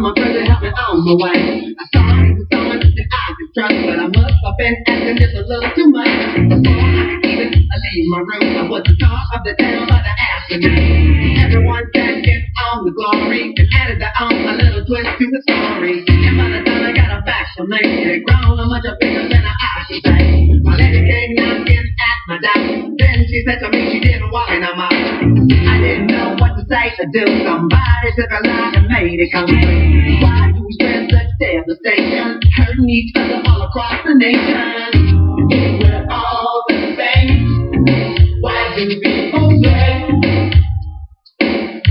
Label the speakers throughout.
Speaker 1: my friends to help me on my way. I thought he was someone that I could trust, but I must have been asking just a little too much. Before I could even leave my room, I was the talk of the town by the afternoon. Everyone second on the glory and added their own a little twist to the story. And by the time I got a back from me, it grown a much bigger than I should say. My lady came knocking at my door. Then she said to me she didn't want me no more. I didn't know what to say or do. Somebody took a lie and made it come true. Why do we spend such devastation, hurting each other all across the nation? If we're all the same, why do people play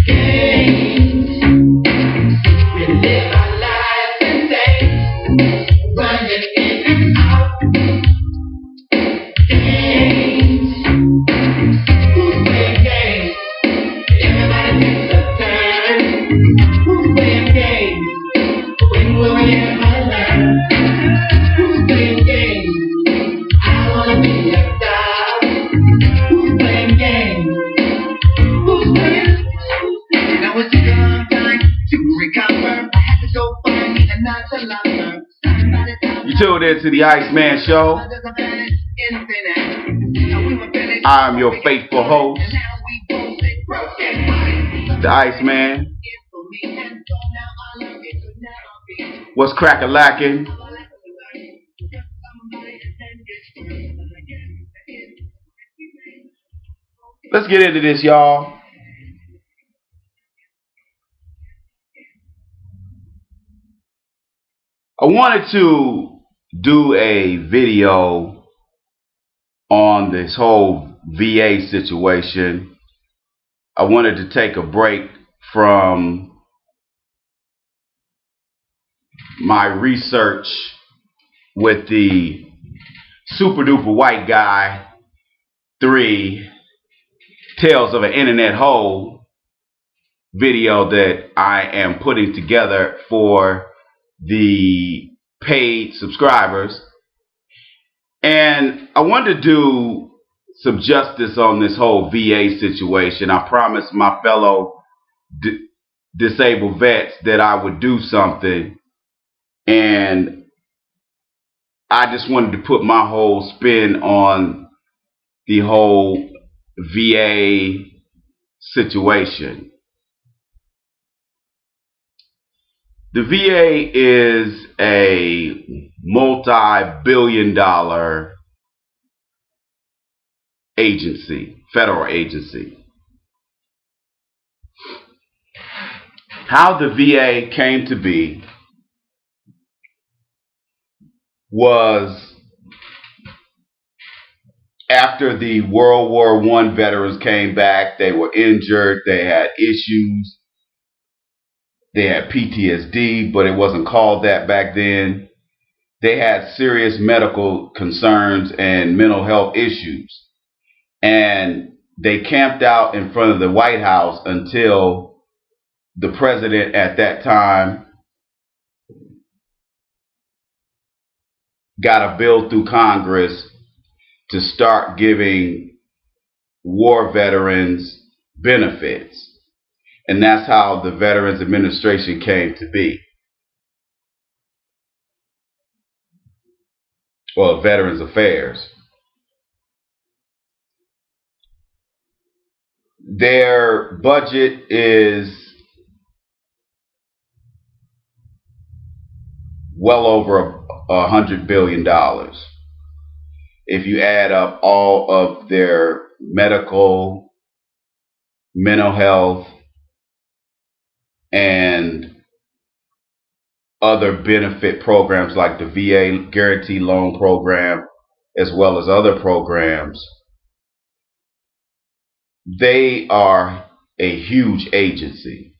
Speaker 1: games? We live our lives in days, running in and out. Games. Who's playing games? Everybody takes a turn. Who's playing games? When will we ever learn? Who's playing games? I wanna be a star. Who's playing games? Who's playing? Now it took a long time to recover. I had to go find me another lover.
Speaker 2: You tuned in to the IceMan Show. I'm your faithful host, the IceMan. What's crack-a-lackin'? Let's get into this, y'all. I wanted to do a video on this whole VA situation. I wanted to take a break from my research with the Super Duper White Guy 3 Tales of an Internet Hole video that I am putting together for the paid subscribers, and I wanted to do some justice on this whole VA situation. I promised my fellow disabled vets that I would do something, and I just wanted to put my whole spin on the whole VA situation. The VA is a multi-billion-dollar agency, federal agency. How the VA came to be was after the World War I veterans came back. They were injured, they had issues. They had PTSD, but it wasn't called that back then. They had serious medical concerns and mental health issues. And they camped out in front of the White House until the president at that time got a bill through Congress to start giving war veterans benefits. And that's how the Veterans Administration came to be. Well, Veterans Affairs. Their budget is well over $100 billion. If you add up all of their medical, mental health, and other benefit programs like the VA Guarantee Loan Program, as well as other programs, they are a huge agency.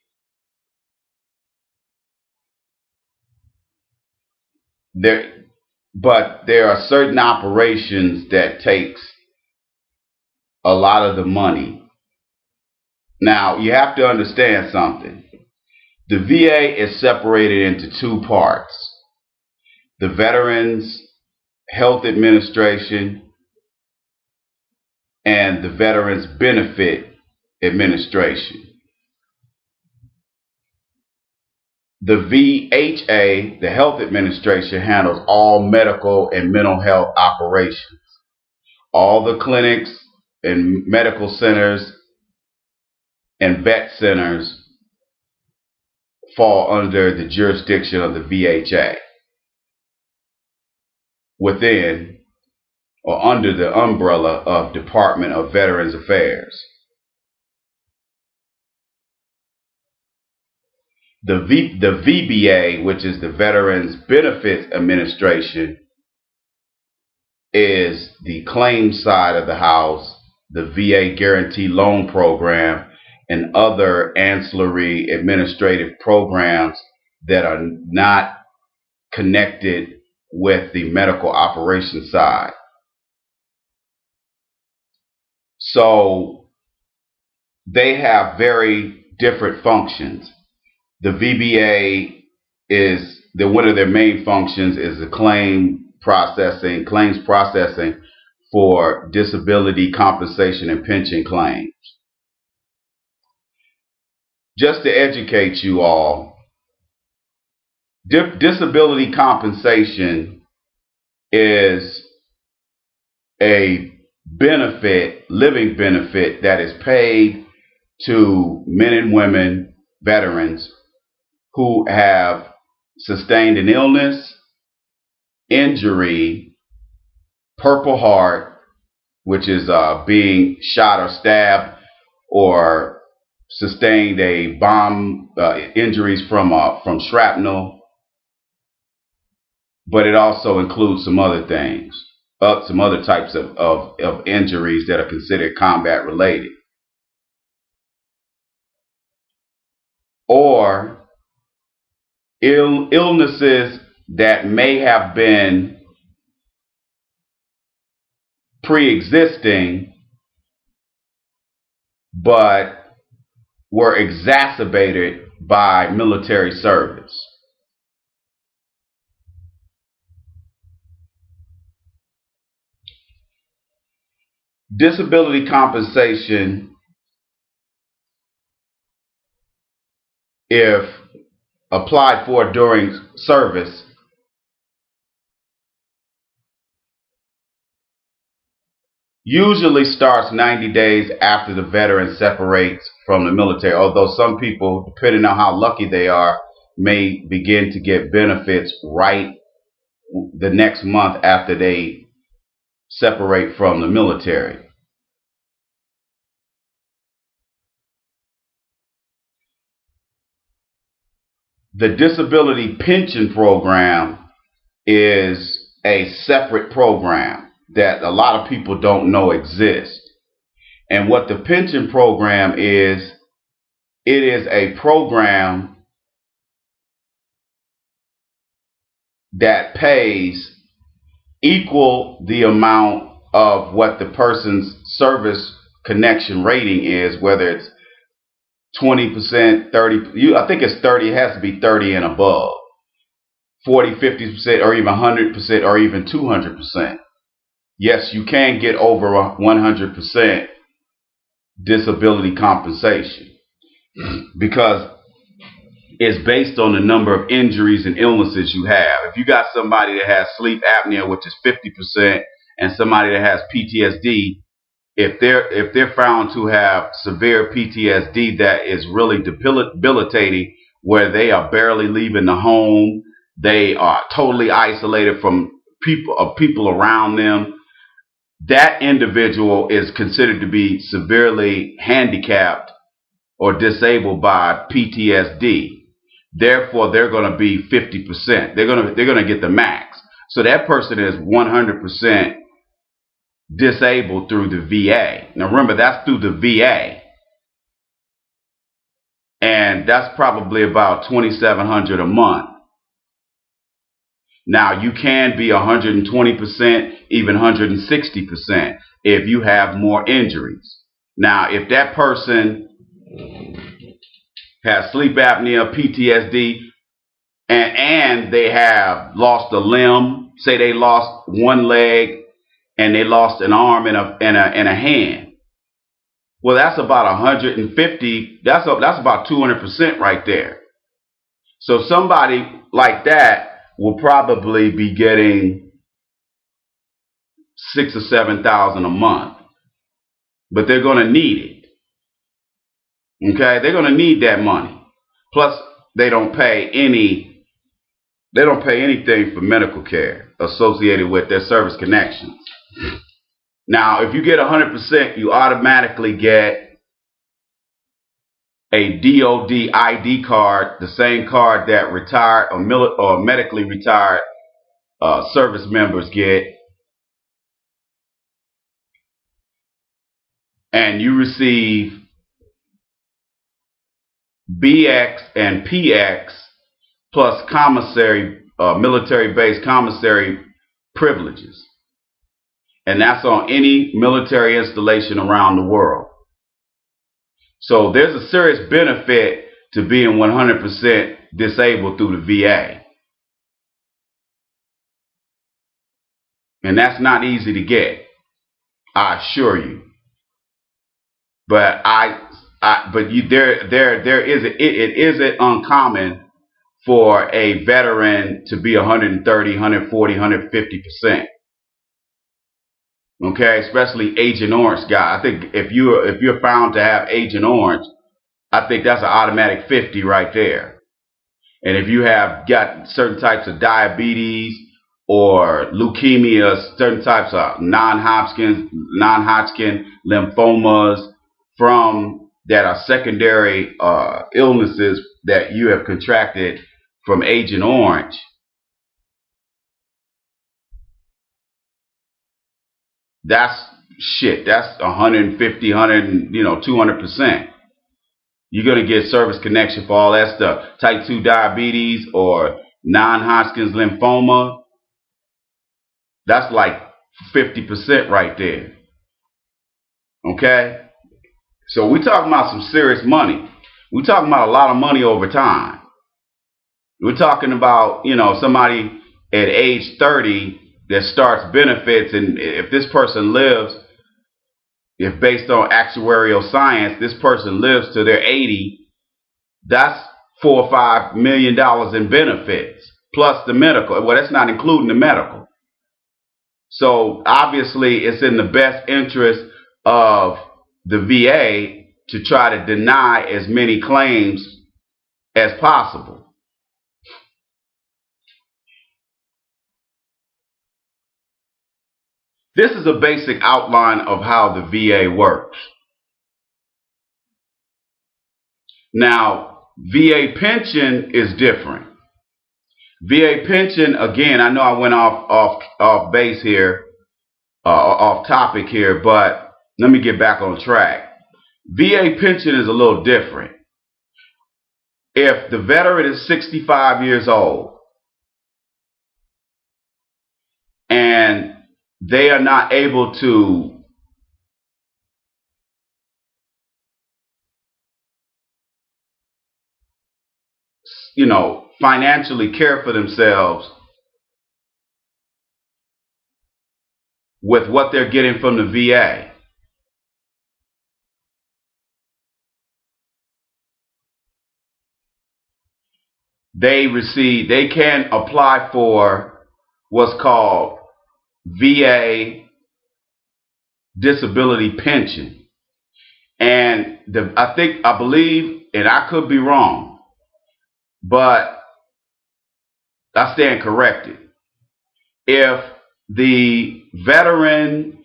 Speaker 2: But there are certain operations that takes a lot of the money. Now, you have to understand something. The VA is separated into two parts: the Veterans Health Administration and the Veterans Benefit Administration. The VHA, the Health Administration, handles all medical and mental health operations. All the clinics and medical centers and vet centers fall under the jurisdiction of the VHA, within or under the umbrella of Department of Veterans Affairs. The VBA, which is the Veterans Benefits Administration, is the claims side of the house, the VA Guarantee Loan Program, and other ancillary administrative programs that are not connected with the medical operations side. So they have very different functions. The VBA is one of their main functions is the claims processing for disability compensation and pension claims. Just to educate you all, disability compensation is a benefit, living benefit, that is paid to men and women, veterans, who have sustained an illness, injury, Purple Heart, which is being shot or stabbed, or sustained a bomb injuries from shrapnel, but it also includes some other things, some other types of injuries that are considered combat related, or illnesses that may have been pre-existing but were exacerbated by military service. Disability compensation, if applied for during service, usually starts 90 days after the veteran separates from the military, although some people, depending on how lucky they are, may begin to get benefits right the next month after they separate from the military. The disability pension program is a separate program that a lot of people don't know exists. And what the pension program is, it is a program that pays equal the amount of what the person's service connection rating is, whether it's 20%, 30%, I think it's 30, it has to be 30 and above, 40, 50%, or even 100%, or even 200%. Yes, you can get over 100% disability compensation because it's based on the number of injuries and illnesses you have. If you got somebody that has sleep apnea, which is 50%, and somebody that has PTSD, if they're found to have severe PTSD that is really debilitating, where they are barely leaving the home, they are totally isolated from people around them, that individual is considered to be severely handicapped or disabled by PTSD. Therefore, they're going to be 50%. They're going to get the max. So that person is 100% disabled through the VA. Now remember, that's through the VA, and that's probably about $2,700 a month. Now you can be 120%, even 160% if you have more injuries. Now if that person has sleep apnea, PTSD, and they have lost a limb, say they lost one leg and they lost an arm and a hand. Well, that's about 150. That's about 200% right there. So somebody like that will probably be getting 6,000 or 7,000 a month, but they're going to need it. Okay, they're going to need that money. Plus, they don't pay anything for medical care associated with their service connections. Now, if you get 100%, you automatically get a DOD ID card, the same card that retired or medically retired service members get, and you receive BX and PX plus commissary, military-based commissary privileges. And that's on any military installation around the world. So there's a serious benefit to being 100% disabled through the VA. And that's not easy to get, I assure you. But it isn't uncommon for a veteran to be 130, 140, 150%. Okay, especially Agent Orange guy. I think if you're found to have Agent Orange, I think that's an automatic 50 right there. And if you have got certain types of diabetes or leukemia, certain types of non-Hodgkin lymphomas from that are secondary illnesses that you have contracted from Agent Orange, that's 150, 200%. You're going to get service connection for all that stuff. Type 2 diabetes or non-Hodgkin's lymphoma, that's like 50% right there. Okay? So we're talking about some serious money. We're talking about a lot of money over time. We're talking about, somebody at age 30 that starts benefits, and if this person lives, if based on actuarial science, this person lives to their 80, that's $4 or $5 million in benefits, plus the medical. Well, that's not including the medical. So obviously it's in the best interest of the VA to try to deny as many claims as possible. This is a basic outline of how the VA works. Now, VA pension is different. VA pension, again, I know I went off base here, off topic here, but let me get back on track. VA pension is a little different. If the veteran is 65 years old and they are not able to financially care for themselves with what they're getting from the VA, they can apply for what's called VA disability pension. And I believe, and I could be wrong, but I stand corrected. If the veteran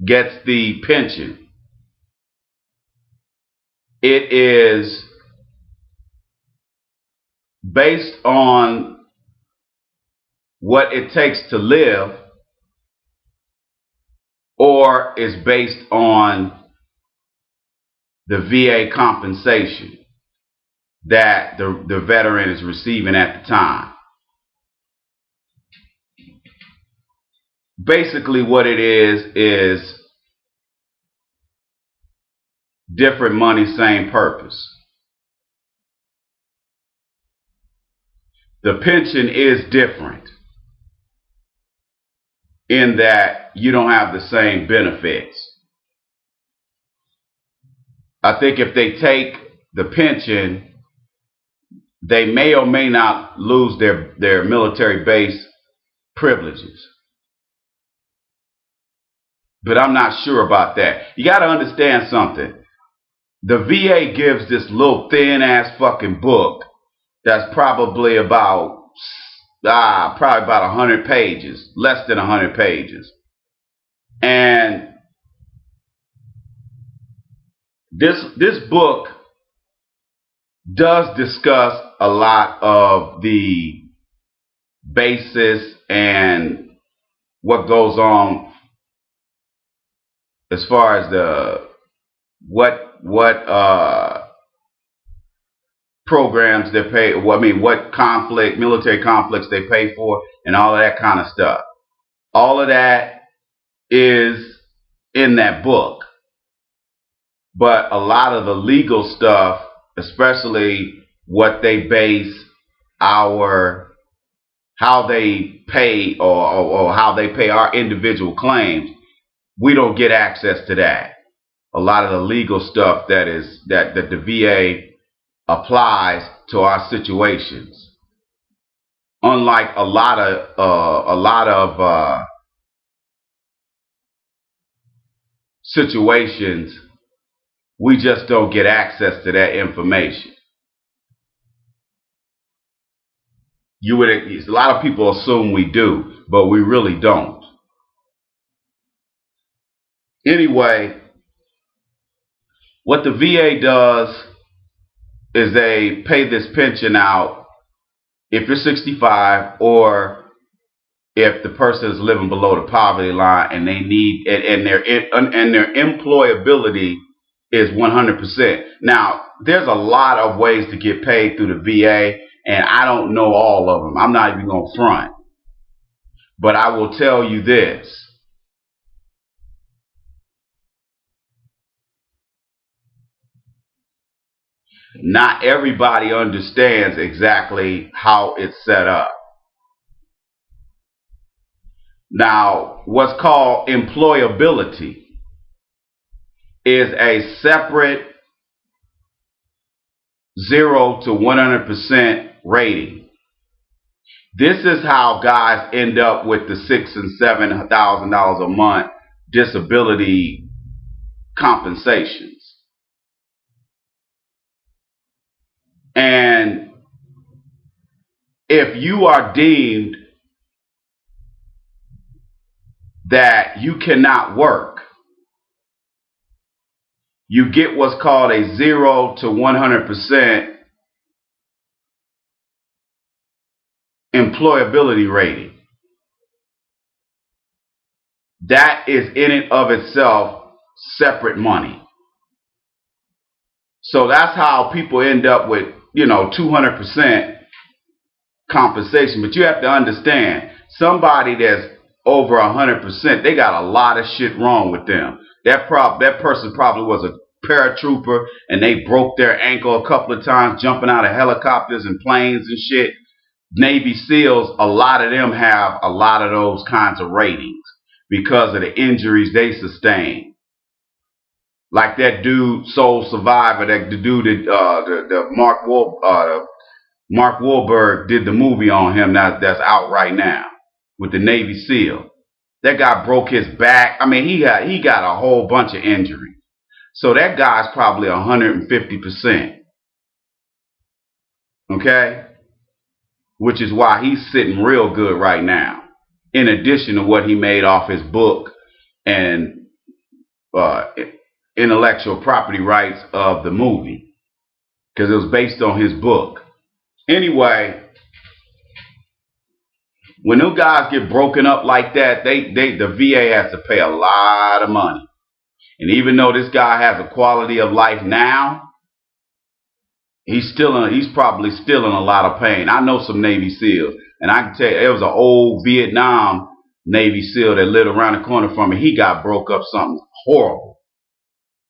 Speaker 2: gets the pension, it is based on what it takes to live, or is based on the VA compensation that the veteran is receiving at the time. Basically what it is different money, same purpose. The pension is different in that you don't have the same benefits. I think if they take the pension, they may or may not lose their military base privileges. But I'm not sure about that. You got to understand something. The VA gives this little thin ass fucking book that's probably about 100 pages, less than 100 pages. And this book does discuss a lot of the basis and what goes on as far as the what programs they pay, what military conflicts they pay for, and all of that kind of stuff. All of that is in that book. But a lot of the legal stuff, especially what they base how they pay or how they pay our individual claims, we don't get access to that. A lot of the legal stuff that the VA applies to our situations. Unlike a lot of situations, we just don't get access to that information. A lot of people assume we do, but we really don't. Anyway, what the VA does is they pay this pension out if you're 65 or if the person is living below the poverty line and they need and their employability is 100%. Now, there's a lot of ways to get paid through the VA, and I don't know all of them. I'm not even going to front. But I will tell you this. Not everybody understands exactly how it's set up. Now, what's called employability is a separate 0 to 100% rating. This is how guys end up with the $6,000 and $7,000 a month disability compensations. And if you are deemed that you cannot work, you get what's called a 0 to 100% employability rating. That is in and of itself separate money. So that's how people end up with, 200% compensation. But you have to understand, somebody that's over 100%, they got a lot of shit wrong with them. That person probably was a paratrooper and they broke their ankle a couple of times jumping out of helicopters and planes and shit. Navy SEALs, a lot of them have a lot of those kinds of ratings because of the injuries they sustained. Like that dude, Soul Survivor, the dude that Mark Wahlberg did the movie on him that's out right now with the Navy SEAL. That guy broke his back. He got a whole bunch of injuries. So that guy's probably 150%. Okay? Which is why he's sitting real good right now. In addition to what he made off his book and intellectual property rights of the movie. Because it was based on his book. Anyway, when those guys get broken up like that, the VA has to pay a lot of money. And even though this guy has a quality of life now, he's probably still in a lot of pain. I know some Navy SEALs, and I can tell you, it was an old Vietnam Navy SEAL that lived around the corner from me. He got broke up something horrible.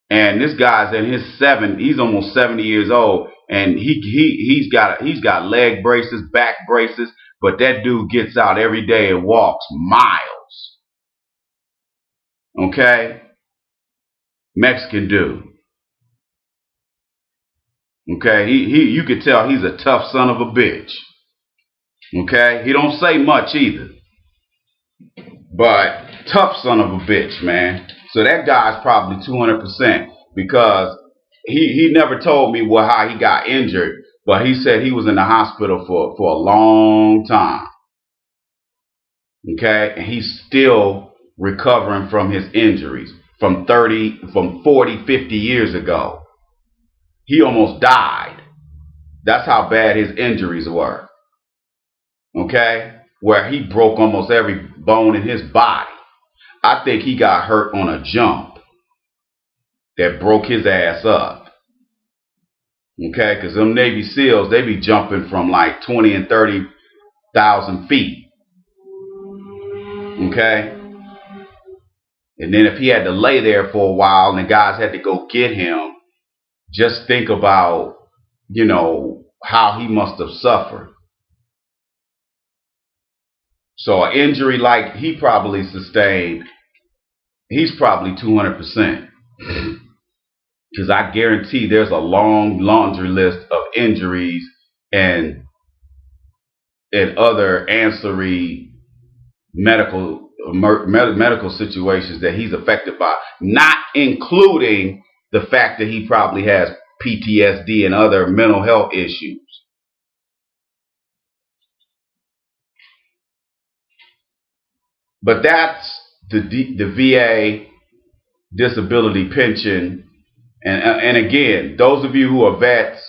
Speaker 2: And this guy's in his 70s. He's almost 70 years old, and he's got leg braces, back braces. But that dude gets out every day and walks miles. Okay? Mexican dude. Okay? You could tell he's a tough son of a bitch. Okay? He don't say much either. But tough son of a bitch, man. So that guy's probably 200% because he never told me how he got injured, but he said he was in the hospital for a long time. Okay? And he's still recovering from his injuries from 40, 50 years ago. He almost died. That's how bad his injuries were. Okay? Where he broke almost every bone in his body. I think he got hurt on a jump that broke his ass up. Okay? Because them Navy SEALs, they be jumping from like 20 and 30,000 feet. Okay? And then if he had to lay there for a while and the guys had to go get him, just think about, how he must have suffered. So an injury like he probably sustained, he's probably 200%. Because I guarantee there's a long laundry list of injuries and other ancillary medical situations that he's affected by, not including the fact that he probably has PTSD and other mental health issues. But that's the VA disability pension. And again, those of you who are vets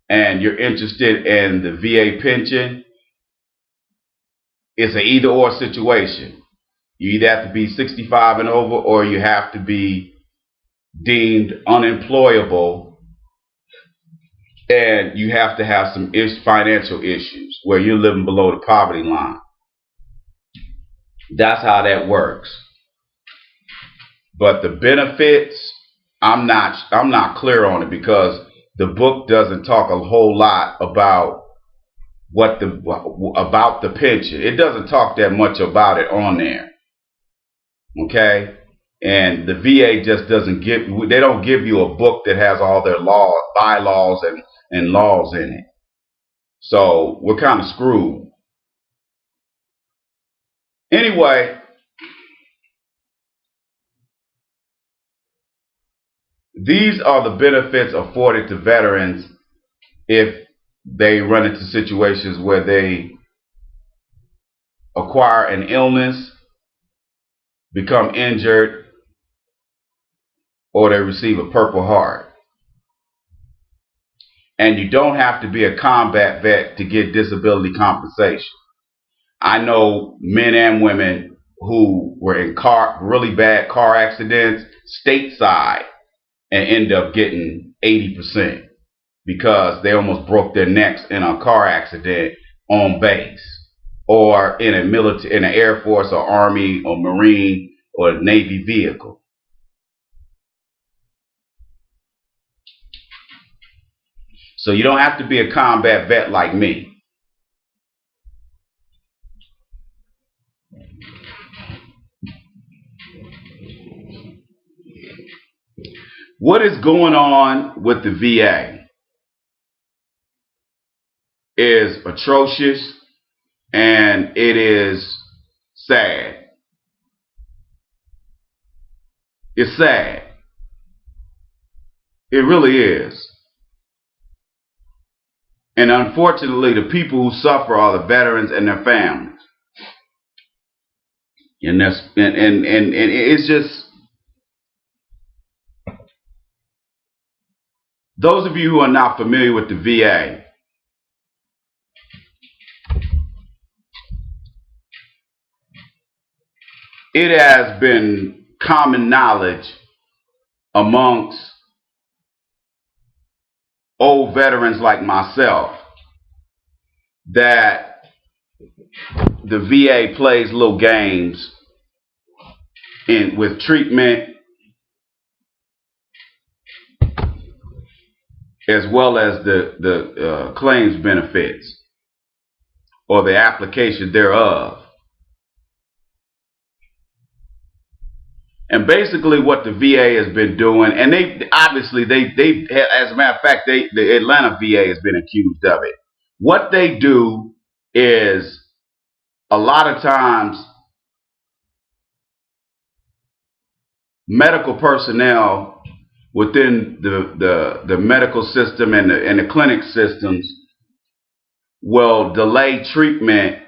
Speaker 2: and you're interested in the VA pension, it's an either or situation. You either have to be 65 and over or you have to be deemed unemployable and you have to have some financial issues where you're living below the poverty line. That's how that works. But the benefits, I'm not clear on it because the book doesn't talk a whole lot about about the pension. It doesn't talk that much about it on there. Okay? And the VA just they don't give you a book that has all their bylaws and laws in it. So we're kind of screwed. Anyway, these are the benefits afforded to veterans if they run into situations where they acquire an illness, become injured, or they receive a Purple Heart. And you don't have to be a combat vet to get disability compensation. I know men and women who were in really bad car accidents stateside and end up getting 80% because they almost broke their necks in a car accident on base or in an Air Force or Army or Marine or Navy vehicle. So you don't have to be a combat vet like me. What is going on with the VA is atrocious and it is sad. It's sad. It really is. And unfortunately, the people who suffer are the veterans and their families. And it's just, those of you who are not familiar with the VA, it has been common knowledge amongst old veterans like myself that the VA plays little games with treatment as well as the claims benefits or the application thereof. And basically what the VA has been doing, and they obviously, as a matter of fact, the Atlanta VA has been accused of it. What they do is a lot of times medical personnel within the medical system and the clinic systems will delay treatment,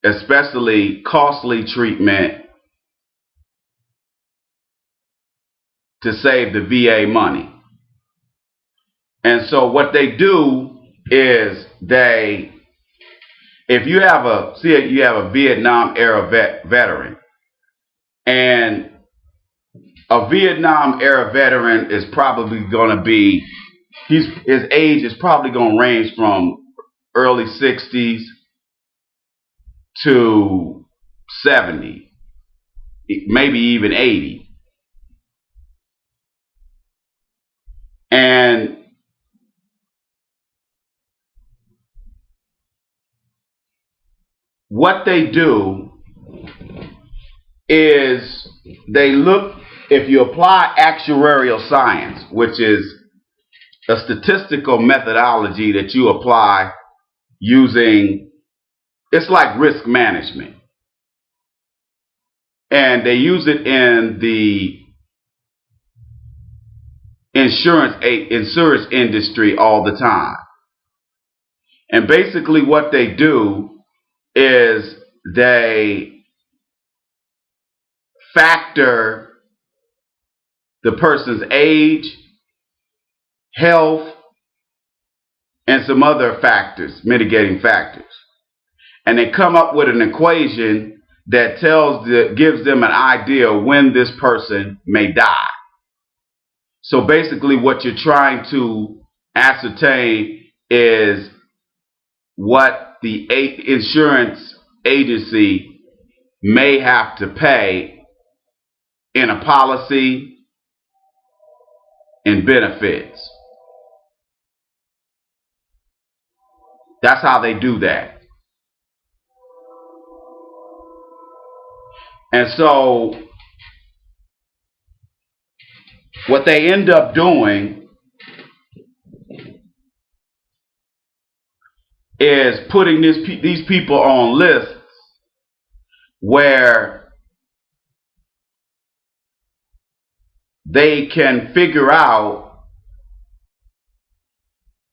Speaker 2: especially costly treatment, to save the VA money. And so what they do is if you have a Vietnam era veteran, and a Vietnam era veteran is probably going to be, his age is probably going to range from early 60s to 70, maybe even 80. And what they do is they look, if you apply actuarial science, which is a statistical methodology that you apply using, it's like risk management. And they use it in the insurance industry all the time. And basically what they do is they factor the person's age, health, and some other factors, mitigating factors. And they come up with an equation that gives them an idea when this person may die. So basically what you're trying to ascertain is what the insurance agency may have to pay in a policy and benefits. That's how they do that. And so what they end up doing is putting these people on lists where they can figure out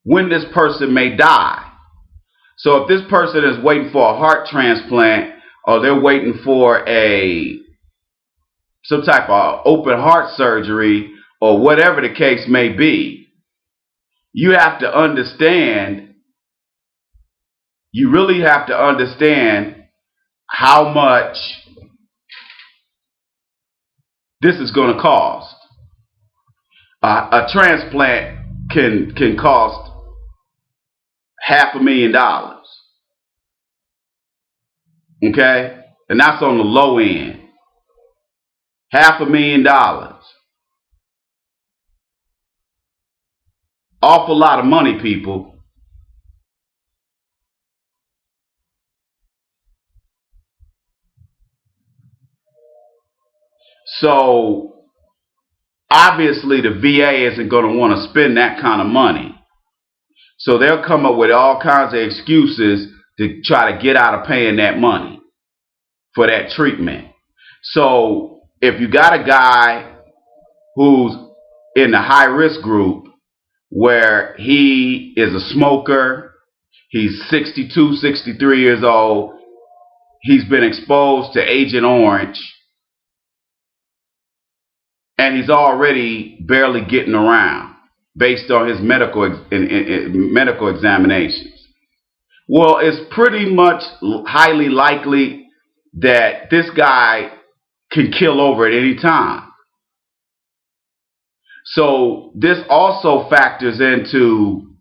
Speaker 2: when this person may die. So if this person is waiting for a heart transplant, or they're waiting for some type of open heart surgery, or whatever the case may be, you have to understand, you really have to understand how much this is going to cost. A transplant can cost $500,000. Okay? And that's on the low end. $500,000. Awful lot of money, people. So obviously the VA isn't going to want to spend that kind of money. So they'll come up with all kinds of excuses to try to get out of paying that money for that treatment. So if you got a guy who's in the high risk group where he is a smoker, he's 62, 63 years old, he's been exposed to Agent Orange, and he's already barely getting around based on his medical examinations. Well, it's pretty much highly likely that this guy can kill over at any time. So this also factors into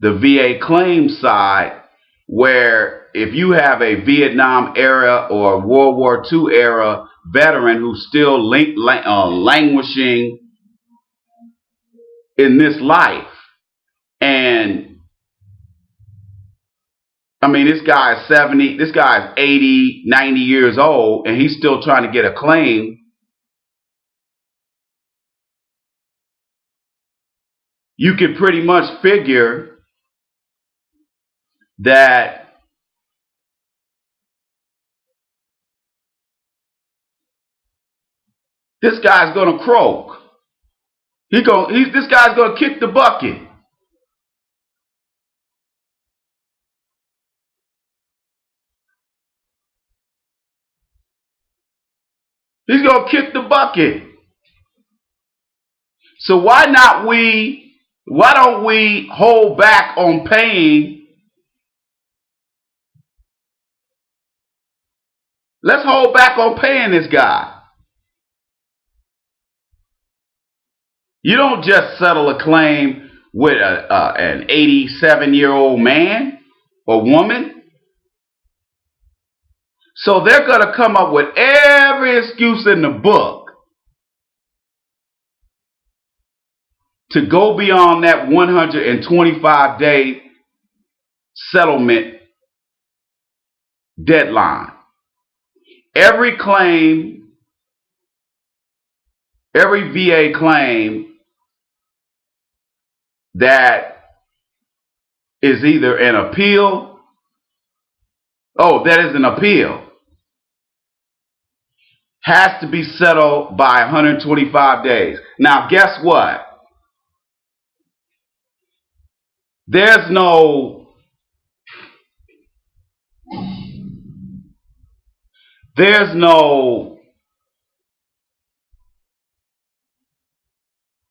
Speaker 2: the VA claim side, where if you have a Vietnam era or World War II era veteran who's still languishing in this life, and I mean, this guy is 70, this guy is 80, 90 years old, and he's still trying to get a claim you can pretty much figure that this guy's going to croak. This guy's going to kick the bucket. He's going to kick the bucket. So why don't we hold back on paying? Let's hold back on paying this guy. You don't just settle a claim with an 87-year-old man or woman. So they're going to come up with every excuse in the book to go beyond that 125-day settlement deadline. Every VA claim that is either an appeal, that is an appeal, has to be settled by 125 days. Now, guess what? There's no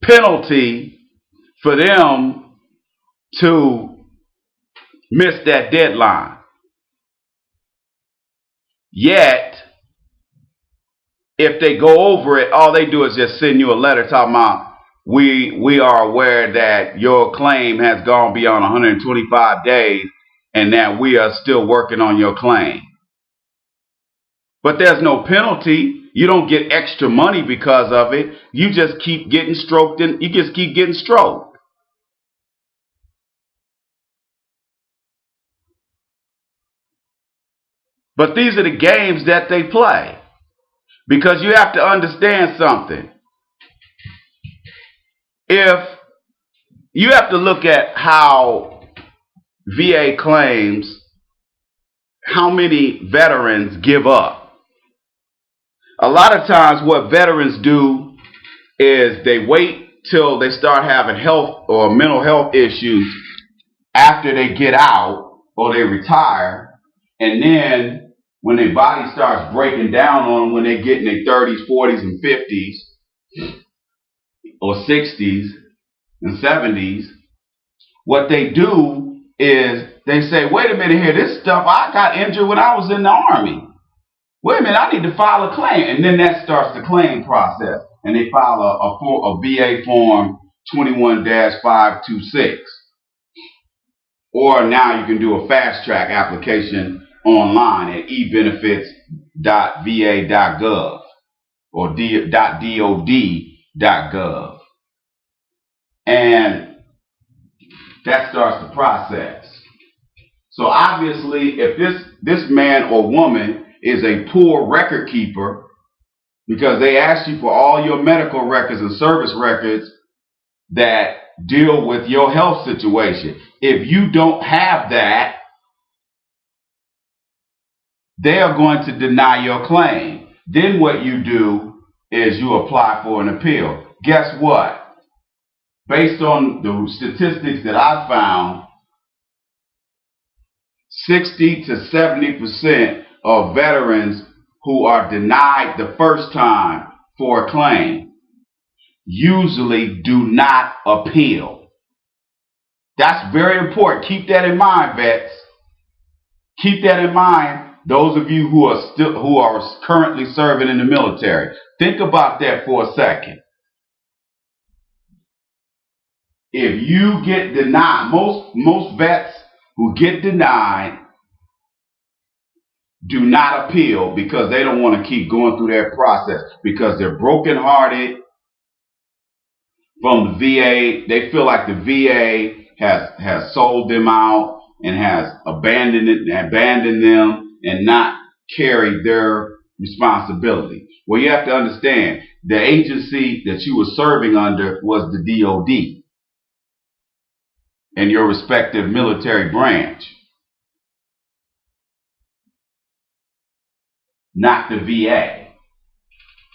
Speaker 2: penalty for them to miss that deadline. Yet, if they go over it, all they do is just send you a letter talking about, we are aware that your claim has gone beyond 125 days and that we are still working on your claim. But there's no penalty. You don't get extra money because of it. You just keep getting stroked and you just keep getting stroked. But these are the games that they play. Because you have to understand something. If you have to look at how VA claims, how many veterans give up. A lot of times what veterans do is they wait till they start having health or mental health issues after they get out or they retire, and then when their body starts breaking down on them when they get in their 30s, 40s, and 50s, or 60s and 70s, what they do is they say, wait a minute here, this stuff, I got injured when I was in the Army. Wait a minute, I need to file a claim. And then that starts the claim process. And they file a VA form 21-526. Or now you can do a fast track application online at ebenefits.va.gov or .dod.gov. And that starts the process. So obviously, if this man or woman is a poor record keeper, because they ask you for all your medical records and service records that deal with your health situation. If you don't have that, they are going to deny your claim. Then what you do is you apply for an appeal. Guess what? Based on the statistics that I found, 60 to 70% of veterans who are denied the first time for a claim usually do not appeal. That's very important. Keep that in mind, vets. Keep that in mind, those of you who are currently serving in the military. Think about that for a second. If you get denied, most vets who get denied do not appeal because they don't want to keep going through that process, because they're brokenhearted from the VA. They feel like the VA has sold them out and has abandoned them and not carried their responsibility. Well, you have to understand, the agency that you were serving under was the DOD. in your respective military branch, not the VA.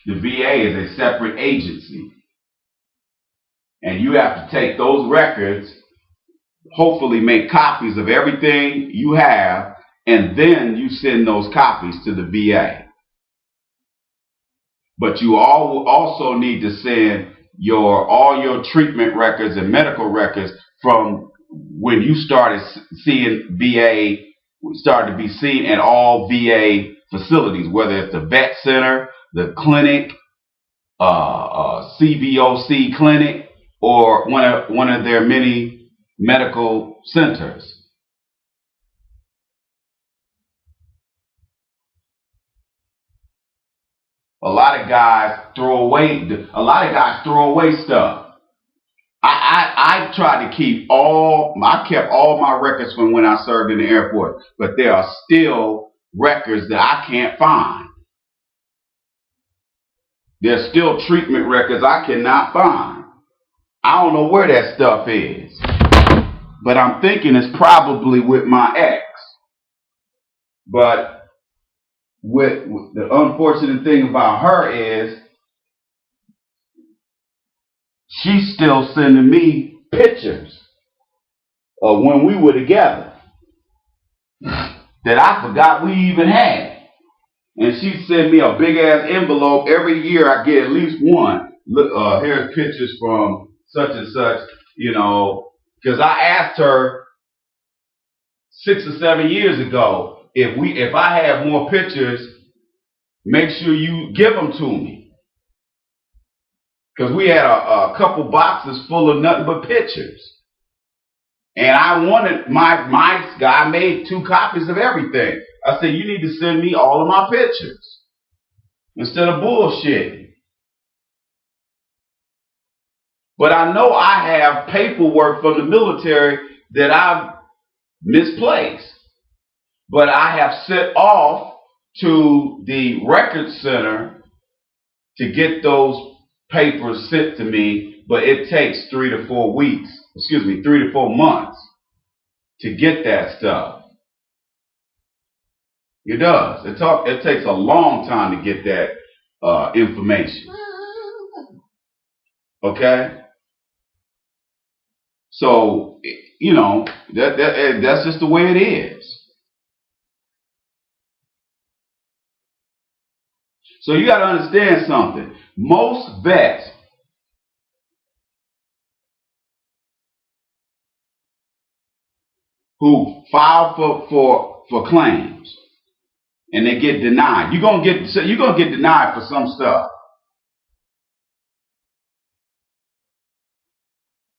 Speaker 2: The VA is a separate agency. And you have to take those records, hopefully make copies of everything you have, and then you send those copies to the VA. But you also need to send all your treatment records and medical records from when you started seeing VA, started to be seen at all VA facilities, whether it's the vet center, the clinic, CVOC clinic, or one of their many medical centers. A lot of guys throw away stuff. I tried to I kept all my records from when I served in the Air Force, but there are still records that I can't find. There's still treatment records I cannot find. I don't know where that stuff is, but I'm thinking it's probably with my ex. But with the unfortunate thing about her is she's still sending me pictures of when we were together that I forgot we even had. And she sent me a big ass envelope. Every year I get at least one. Look, here's pictures from such and such, because I asked her 6 or 7 years ago, if I have more pictures, make sure you give them to me. Because we had a couple boxes full of nothing but pictures. And I wanted my guy made 2 copies of everything. I said, you need to send me all of my pictures instead of bullshit. But I know I have paperwork from the military that I've misplaced. But I have sent off to the record center to get those papers sent to me, but it takes 3 to 4 months to get that stuff. It does. It takes a long time to get that information. Okay? So, that's just the way it is. So you got to understand something. Most vets who file for claims and they get denied, you're gonna get denied for some stuff.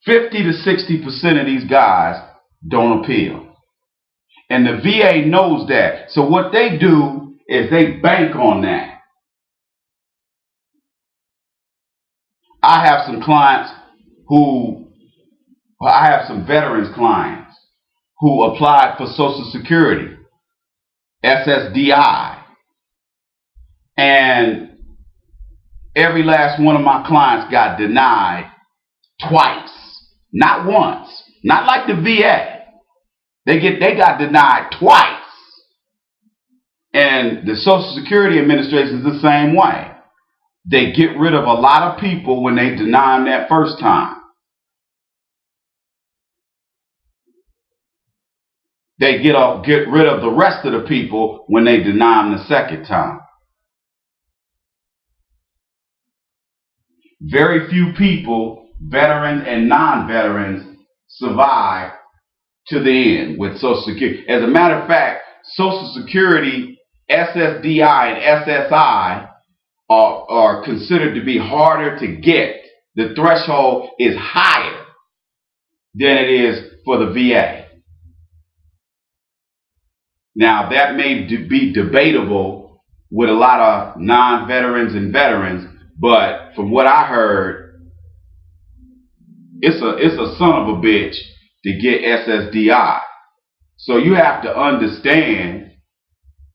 Speaker 2: 50 to 60% of these guys don't appeal, and the VA knows that. So what they do is they bank on that. I have some veterans clients who applied for Social Security, SSDI, and every last one of my clients got denied twice, not once, not like the VA. They got denied twice, and the Social Security Administration is the same way. They get rid of a lot of people when they deny them that first time. They get rid of the rest of the people when they deny them the second time. Very few people, veterans and non-veterans, survive to the end with Social Security. As a matter of fact, Social Security, SSDI, and SSI are considered to be harder to get. The threshold is higher than it is for the VA. Now, that may be debatable with a lot of non-veterans and veterans, but from what I heard, it's a son of a bitch to get SSDI. So you have to understand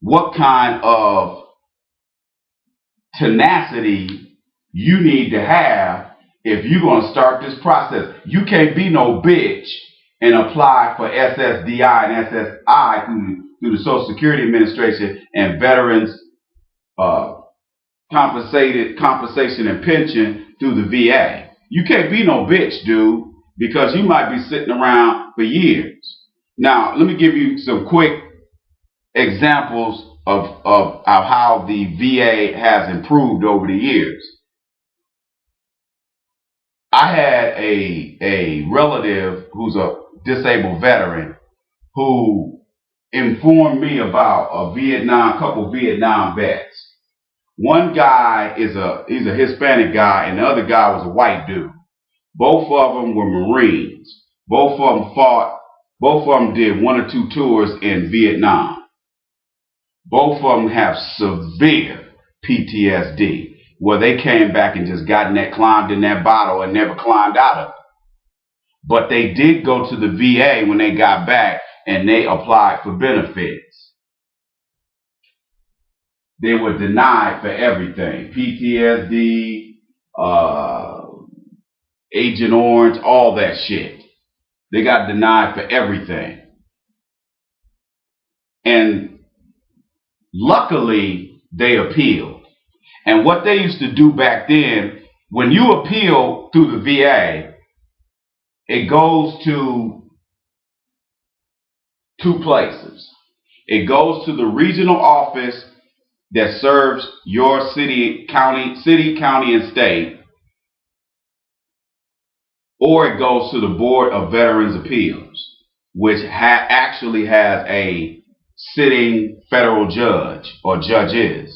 Speaker 2: what kind of tenacity you need to have if you're going to start this process. You can't be no bitch and apply for SSDI and SSI through the Social Security Administration and Veterans compensation and pension through the VA. You can't be no bitch, dude, because you might be sitting around for years. Now, let me give you some quick examples of how the VA has improved over the years. I had a relative who's a disabled veteran who informed me about a couple Vietnam vets. One guy he's a Hispanic guy, and the other guy was a white dude. Both of them were Marines. Both of them fought. Both of them did 1 or 2 tours in Vietnam. Both of them have severe PTSD, where they came back and just climbed in that bottle and never climbed out of it. But they did go to the VA when they got back, and they applied for benefits. They were denied for everything. PTSD, Agent Orange, all that shit. They got denied for everything. And luckily, they appealed. And what they used to do back then, when you appeal through the VA, it goes to 2 places. It goes to the regional office that serves your city, county, and state, or it goes to the Board of Veterans Appeals, which actually has a sitting federal judge or judges.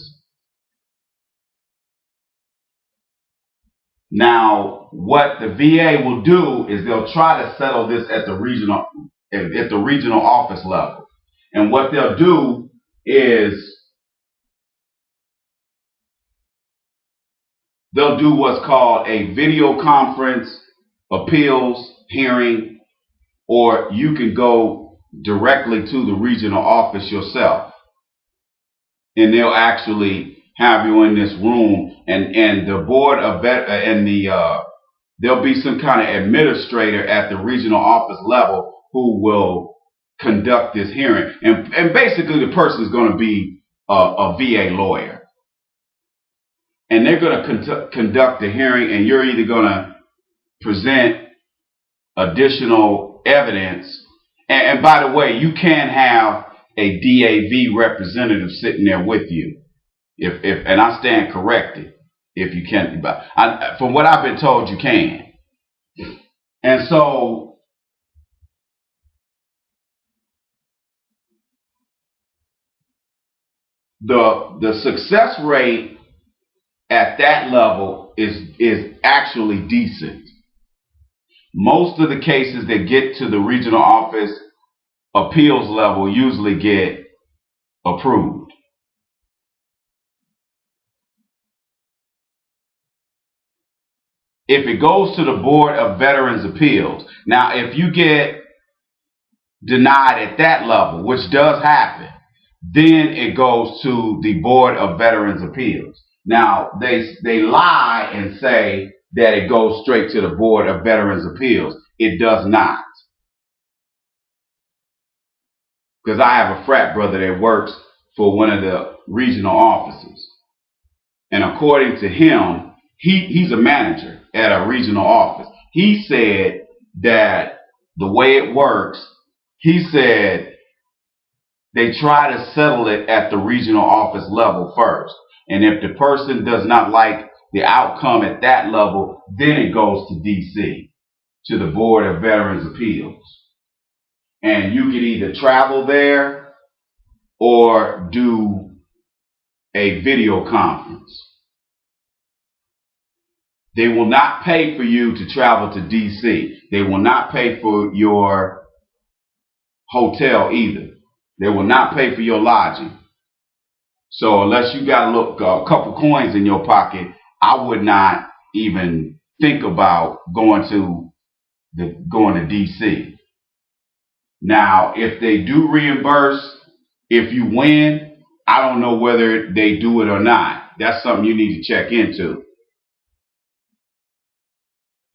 Speaker 2: Now, what the VA will do is they'll try to settle this at the regional office level. And what they'll do is they'll do what's called a video conference appeals hearing, or you can go directly to the regional office yourself. And they'll actually have you in this room, and the board of there'll be some kind of administrator at the regional office level who will conduct this hearing. And basically the person is going to be a VA lawyer. And they're going to conduct the hearing, and you're either going to present additional evidence. And by the way, you can have a DAV representative sitting there with you. And I stand corrected if you can't. But from what I've been told, you can. And so the success rate at that level is actually decent. Most of the cases that get to the regional office appeals level usually get approved. If it goes to the Board of Veterans Appeals, now if you get denied at that level, which does happen, then it goes to the Board of Veterans Appeals. Now, they lie and say that it goes straight to the Board of Veterans Appeals. It does not. Because I have a frat brother that works for one of the regional offices. And according to him, he's a manager at a regional office. He said that the way it works, he said they try to settle it at the regional office level first. And if the person does not like the outcome at that level, then it goes to DC, to the Board of Veterans Appeals. And you can either travel there or do a video conference. They will not pay for you to travel to DC. They will not pay for your hotel either. They will not pay for your lodging. So unless you got a couple coins in your pocket, I would not even think about going to DC. Now, if they do reimburse, if you win, I don't know whether they do it or not. That's something you need to check into.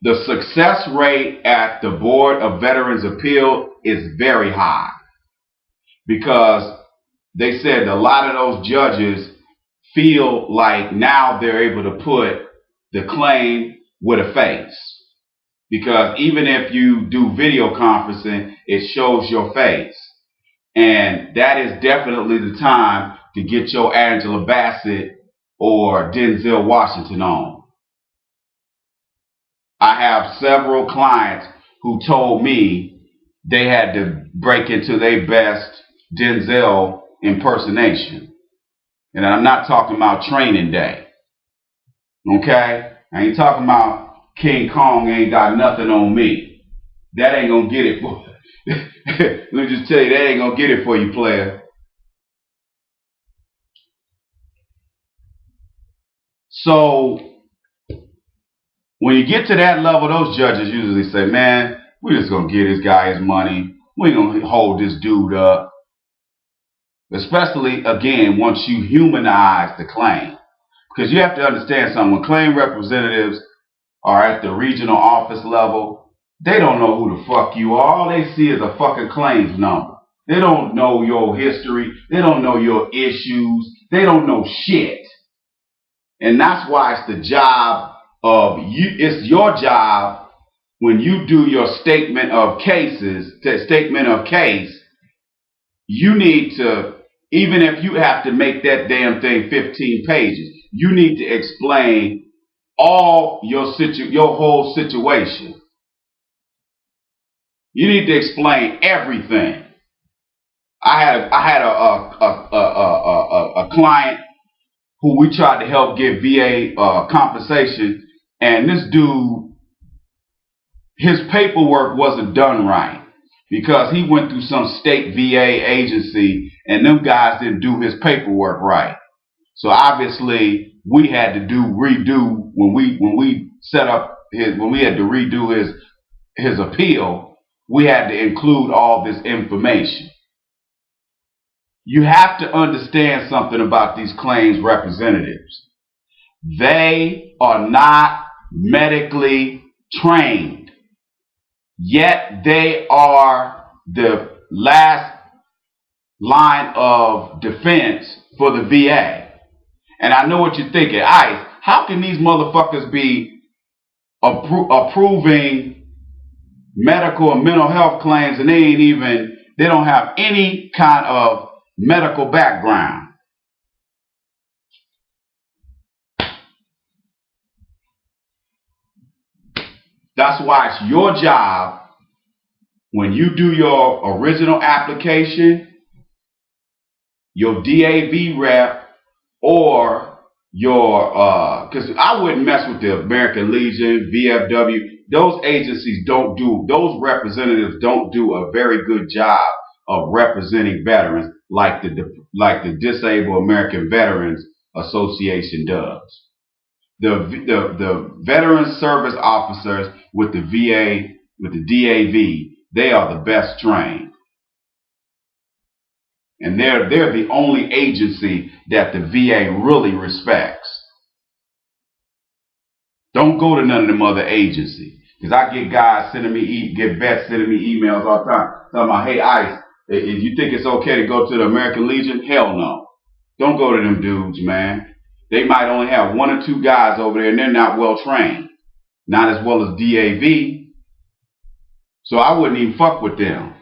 Speaker 2: the success rate at the Board of Veterans Appeal is very high because they said a lot of those judges feel like now they're able to put the claim with a face. Because even if you do video conferencing, it shows your face. And that is definitely the time to get your Angela Bassett or Denzel Washington on. I have several clients who told me they had to break into their best Denzel impersonation. And I'm not talking about Training Day. Okay? I ain't talking about King Kong ain't got nothing on me. That ain't gonna get it for let me just tell you, that ain't gonna get it for you, player. So when you get to that level, those judges usually say, man, we're just gonna give this guy his money. We ain't gonna hold this dude up. Especially, again, once you humanize the claim. Because you have to understand something. When claim representatives are at the regional office level, they don't know who the fuck you are. All they see is a fucking claims number. They don't know your history. They don't know your issues. They don't know shit. And that's why it's the job of you. It's your job when you do your statement of case, you need to, even if you have to make that damn thing 15 pages, you need to explain all your whole situation. You need to explain everything. I had a client who we tried to help get VA compensation, and this dude, his paperwork wasn't done right because he went through some state VA agency, and them guys didn't do his paperwork right. So obviously we had to redo when we set up when we had to redo his appeal. We had to include all this information. You have to understand something about these claims representatives. They are not medically trained, yet they are the last line of defense for the VA. And I know what you're thinking, ICE, how can these motherfuckers be approving medical and mental health claims and they don't have any kind of medical background? That's why it's your job when you do your original application, your DAV rep, or your, because I wouldn't mess with the American Legion, VFW. Those agencies those representatives don't do a very good job of representing veterans like the Disabled American Veterans Association does. The veteran service officers with the VA, with the DAV, they are the best trained. And they're the only agency that the VA really respects. Don't go to none of them other agencies. Because I get guys get vets sending me emails all the time talking about, hey, ICE, if you think it's okay to go to the American Legion, hell no. Don't go to them dudes, man. They might only have 1 or 2 guys over there and they're not well trained. Not as well as DAV. So I wouldn't even fuck with them.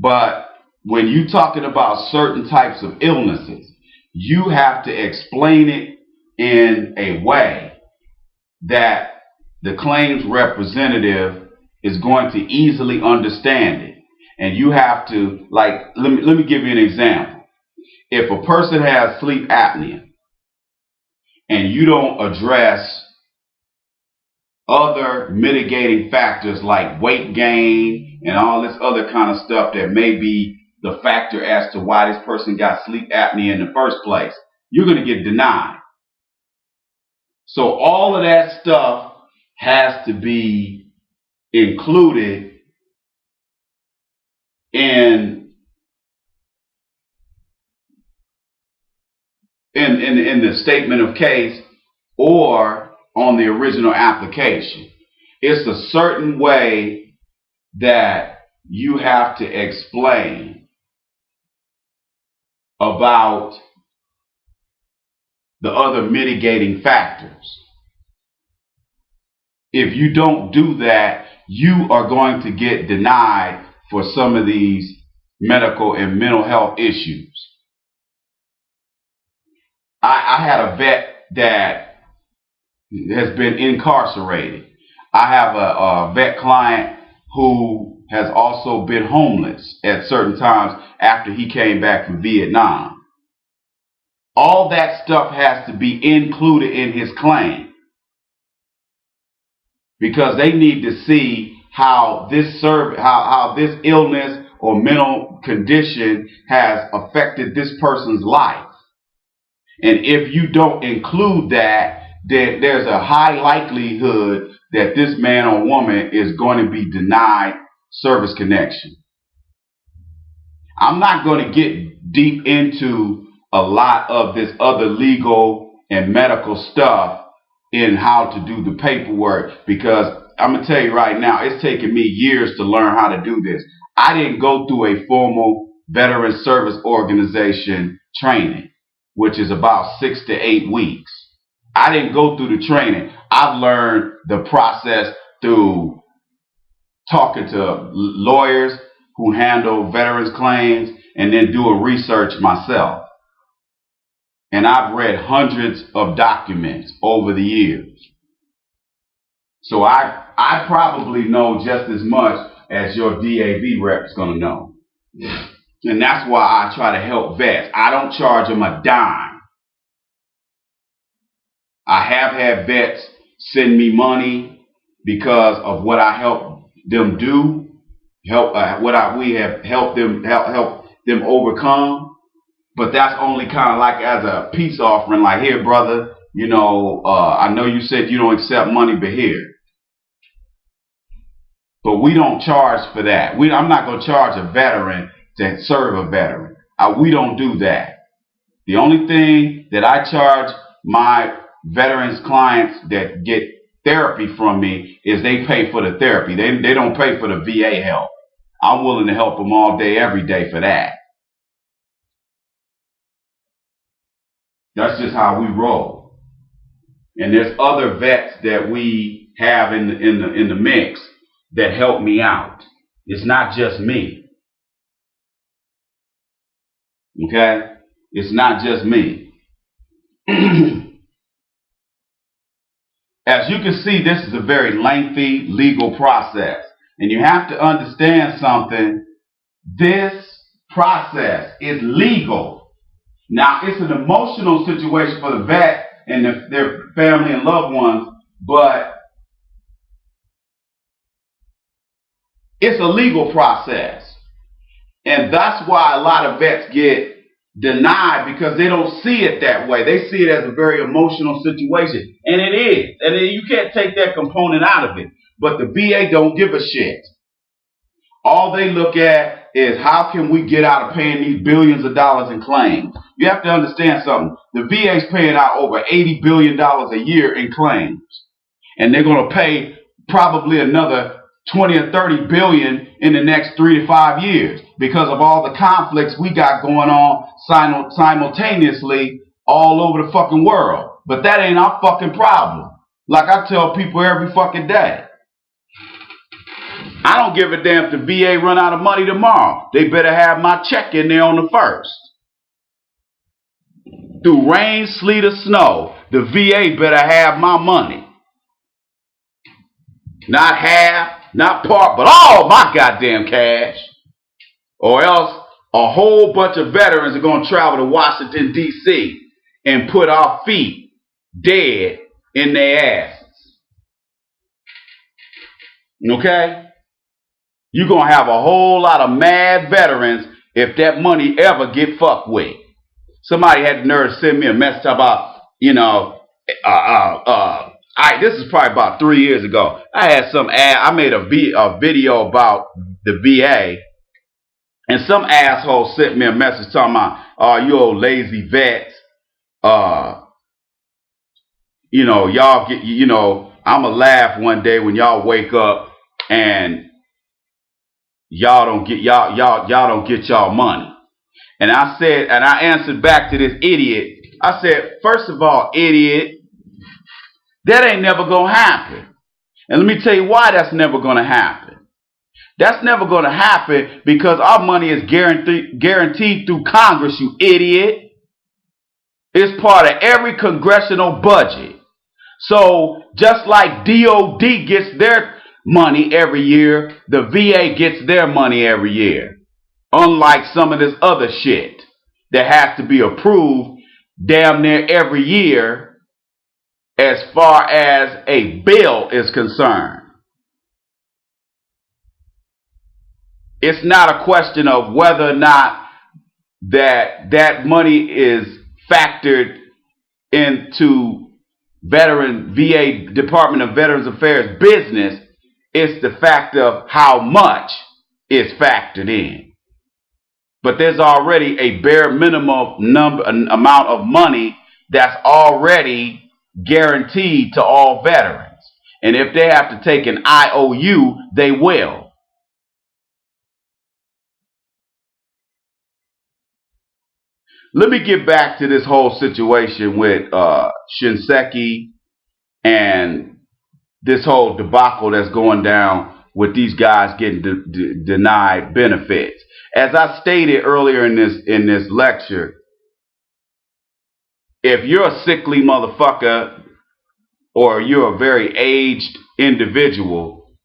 Speaker 2: But when you're talking about certain types of illnesses, you have to explain it in a way that the claims representative is going to easily understand it. And you have to, like, let me give you an example. If a person has sleep apnea and you don't address other mitigating factors like weight gain and all this other kind of stuff that may be the factor as to why this person got sleep apnea in the first place, you're going to get denied. So all of that stuff has to be included in in the statement of case or on the original application. It's a certain way that you have to explain about the other mitigating factors. If you don't do that, you are going to get denied for some of these medical and mental health issues. I had a vet that has been incarcerated. I have a vet client who has also been homeless at certain times after he came back from Vietnam. All that stuff has to be included in his claim because they need to see how this illness or mental condition has affected this person's life. And if you don't include that, then there's a high likelihood that this man or woman is going to be denied service connection. I'm not going to get deep into a lot of this other legal and medical stuff in how to do the paperwork because I'm going to tell you right now, it's taken me years to learn how to do this. I didn't go through a formal veteran service organization training, which is about 6 to 8 weeks. I didn't go through the training. I've learned the process through talking to lawyers who handle veterans claims and then doing research myself. And I've read hundreds of documents over the years. So I probably know just as much as your DAV rep is going to know. And that's why I try to help vets. I don't charge them a dime. I have had vets send me money because of what I help them do, we have helped them overcome. But that's only kind of like as a peace offering, like, here, brother, I know you said you don't accept money, but here. But we don't charge for that. I'm not going to charge a veteran to serve a veteran. We don't do that. The only thing that I charge my veterans clients that get therapy from me is they pay for the therapy. They don't pay for the VA help. I'm willing to help them all day, every day for that. That's just how we roll. And there's other vets that we have in the mix that help me out. It's not just me. Okay? It's not just me. As you can see, this is a very lengthy legal process. And you have to understand something. This process is legal. Now, it's an emotional situation for the vet and their family and loved ones, but it's a legal process. And that's why a lot of vets get denied, because they don't see it that way. They see it as a very emotional situation. And it is. And you can't take that component out of it. But the VA don't give a shit. All they look at is, how can we get out of paying these billions of dollars in claims? You have to understand something. The VA's paying out over $80 billion a year in claims. And they're going to pay probably another 20 or 30 billion in the next 3 to 5 years because of all the conflicts we got going on simultaneously all over the fucking world. But that ain't our fucking problem. Like I tell people every fucking day. I don't give a damn if the VA run out of money tomorrow. They better have my check in there on the 1st. Through rain, sleet, or snow, the VA better have my money. Not half, not part, but all my goddamn cash. Or else a whole bunch of veterans are going to travel to Washington, D.C. and put our feet dead in their asses. Okay? You're going to have a whole lot of mad veterans if that money ever get fucked with. Somebody had the nerve to send me a message about, this is probably about 3 years ago. I had some I made a video about the VA, and some asshole sent me a message talking about, you old lazy vets. uh, y'all get, I'ma laugh one day when y'all wake up and y'all don't get y'all money. And I answered back to this idiot. I said, first of all, idiot, that ain't never gonna happen. And let me tell you why that's never gonna happen. That's never gonna happen because our money is guaranteed through Congress, you idiot. It's part of every congressional budget. So just like DOD gets their money every year, the VA gets their money every year. Unlike some of this other shit that has to be approved damn near every year as far as a bill is concerned. It's not a question of whether or not that money is factored into VA Department of Veterans Affairs business. It's the fact of how much is factored in. But there's already a bare minimum amount of money that's already guaranteed to all veterans. And if they have to take an IOU, they will. Let me get back to this whole situation with Shinseki and this whole debacle that's going down with these guys getting denied benefits. As I stated earlier in this lecture, if you're a sickly motherfucker or you're a very aged individual,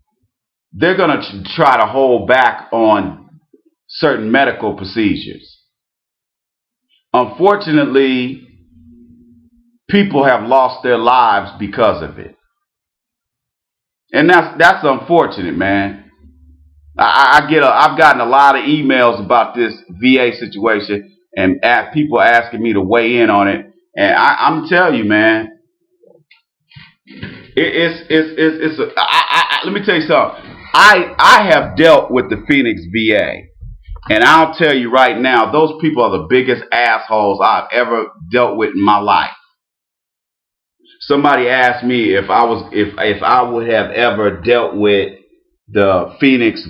Speaker 2: they're going to try to hold back on certain medical procedures. Unfortunately, people have lost their lives because of it. And that's unfortunate, man. I've gotten a lot of emails about this VA situation and people asking me to weigh in on it. And I'm telling you, man, let me tell you something. I have dealt with the Phoenix VA. And I'll tell you right now, those people are the biggest assholes I've ever dealt with in my life. Somebody asked me if I would have ever dealt with the Phoenix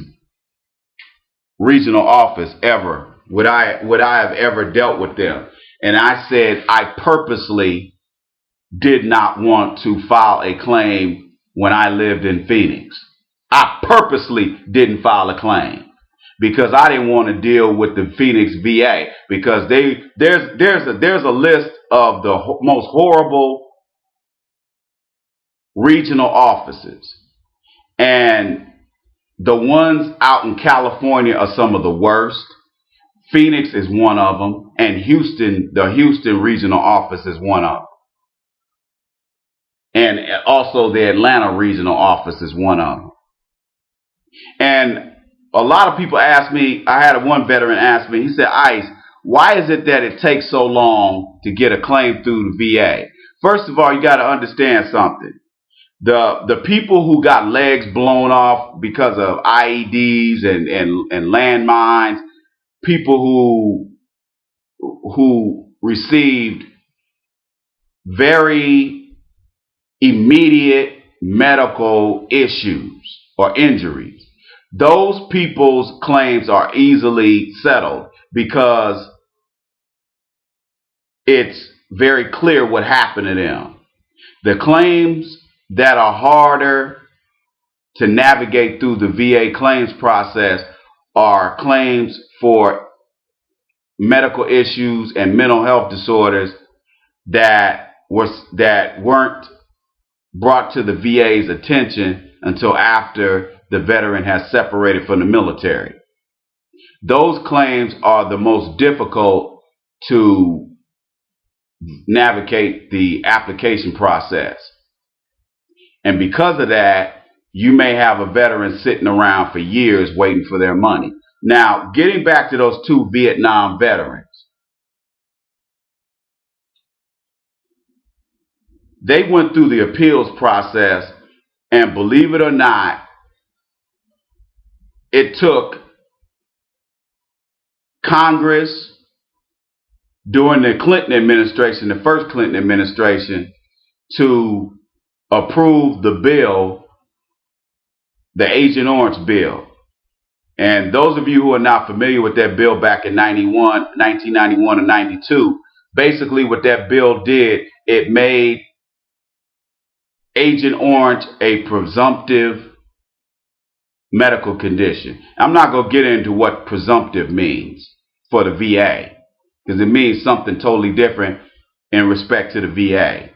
Speaker 2: regional office ever. Would I have ever dealt with them? And I said I purposely did not want to file a claim when I lived in Phoenix. I purposely didn't file a claim. Because I didn't want to deal with the Phoenix VA because there's a list of the most horrible regional offices, and the ones out in California are some of the worst. Phoenix is one of them, and the Houston regional office is one of them, and also the Atlanta regional office is one of them. And a lot of people ask me, I had one veteran ask me, he said, Ice, why is it that it takes so long to get a claim through the VA? First of all, you got to understand something. The people who got legs blown off because of IEDs and landmines, people who received very immediate medical issues or injuries, those people's claims are easily settled because it's very clear what happened to them. The claims that are harder to navigate through the VA claims process are claims for medical issues and mental health disorders that weren't brought to the VA's attention until after the veteran has separated from the military. Those claims are the most difficult to navigate the application process. And because of that, you may have a veteran sitting around for years waiting for their money. Now, getting back to those two Vietnam veterans, they went through the appeals process, and believe it or not, it took Congress, during the Clinton administration, the first Clinton administration, to approve the bill, the Agent Orange bill. And those of you who are not familiar with that bill back in 1991 and 92, basically what that bill did, it made Agent Orange a presumptive medical condition. I'm not going to get into what presumptive means for the VA, because it means something totally different in respect to the VA.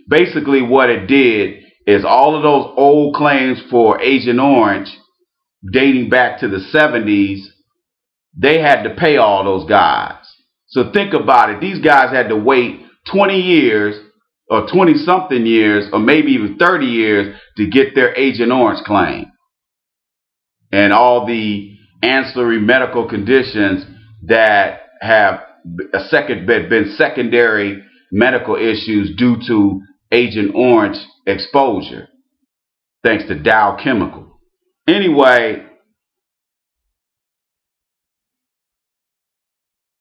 Speaker 2: Basically what it did is all of those old claims for Agent Orange dating back to the 70s, they had to pay all those guys. So think about it. These guys had to wait 20 years or 20-something years or maybe even 30 years to get their Agent Orange claim. And all the ancillary medical conditions that have been secondary medical issues due to Agent Orange exposure, thanks to Dow Chemical. Anyway,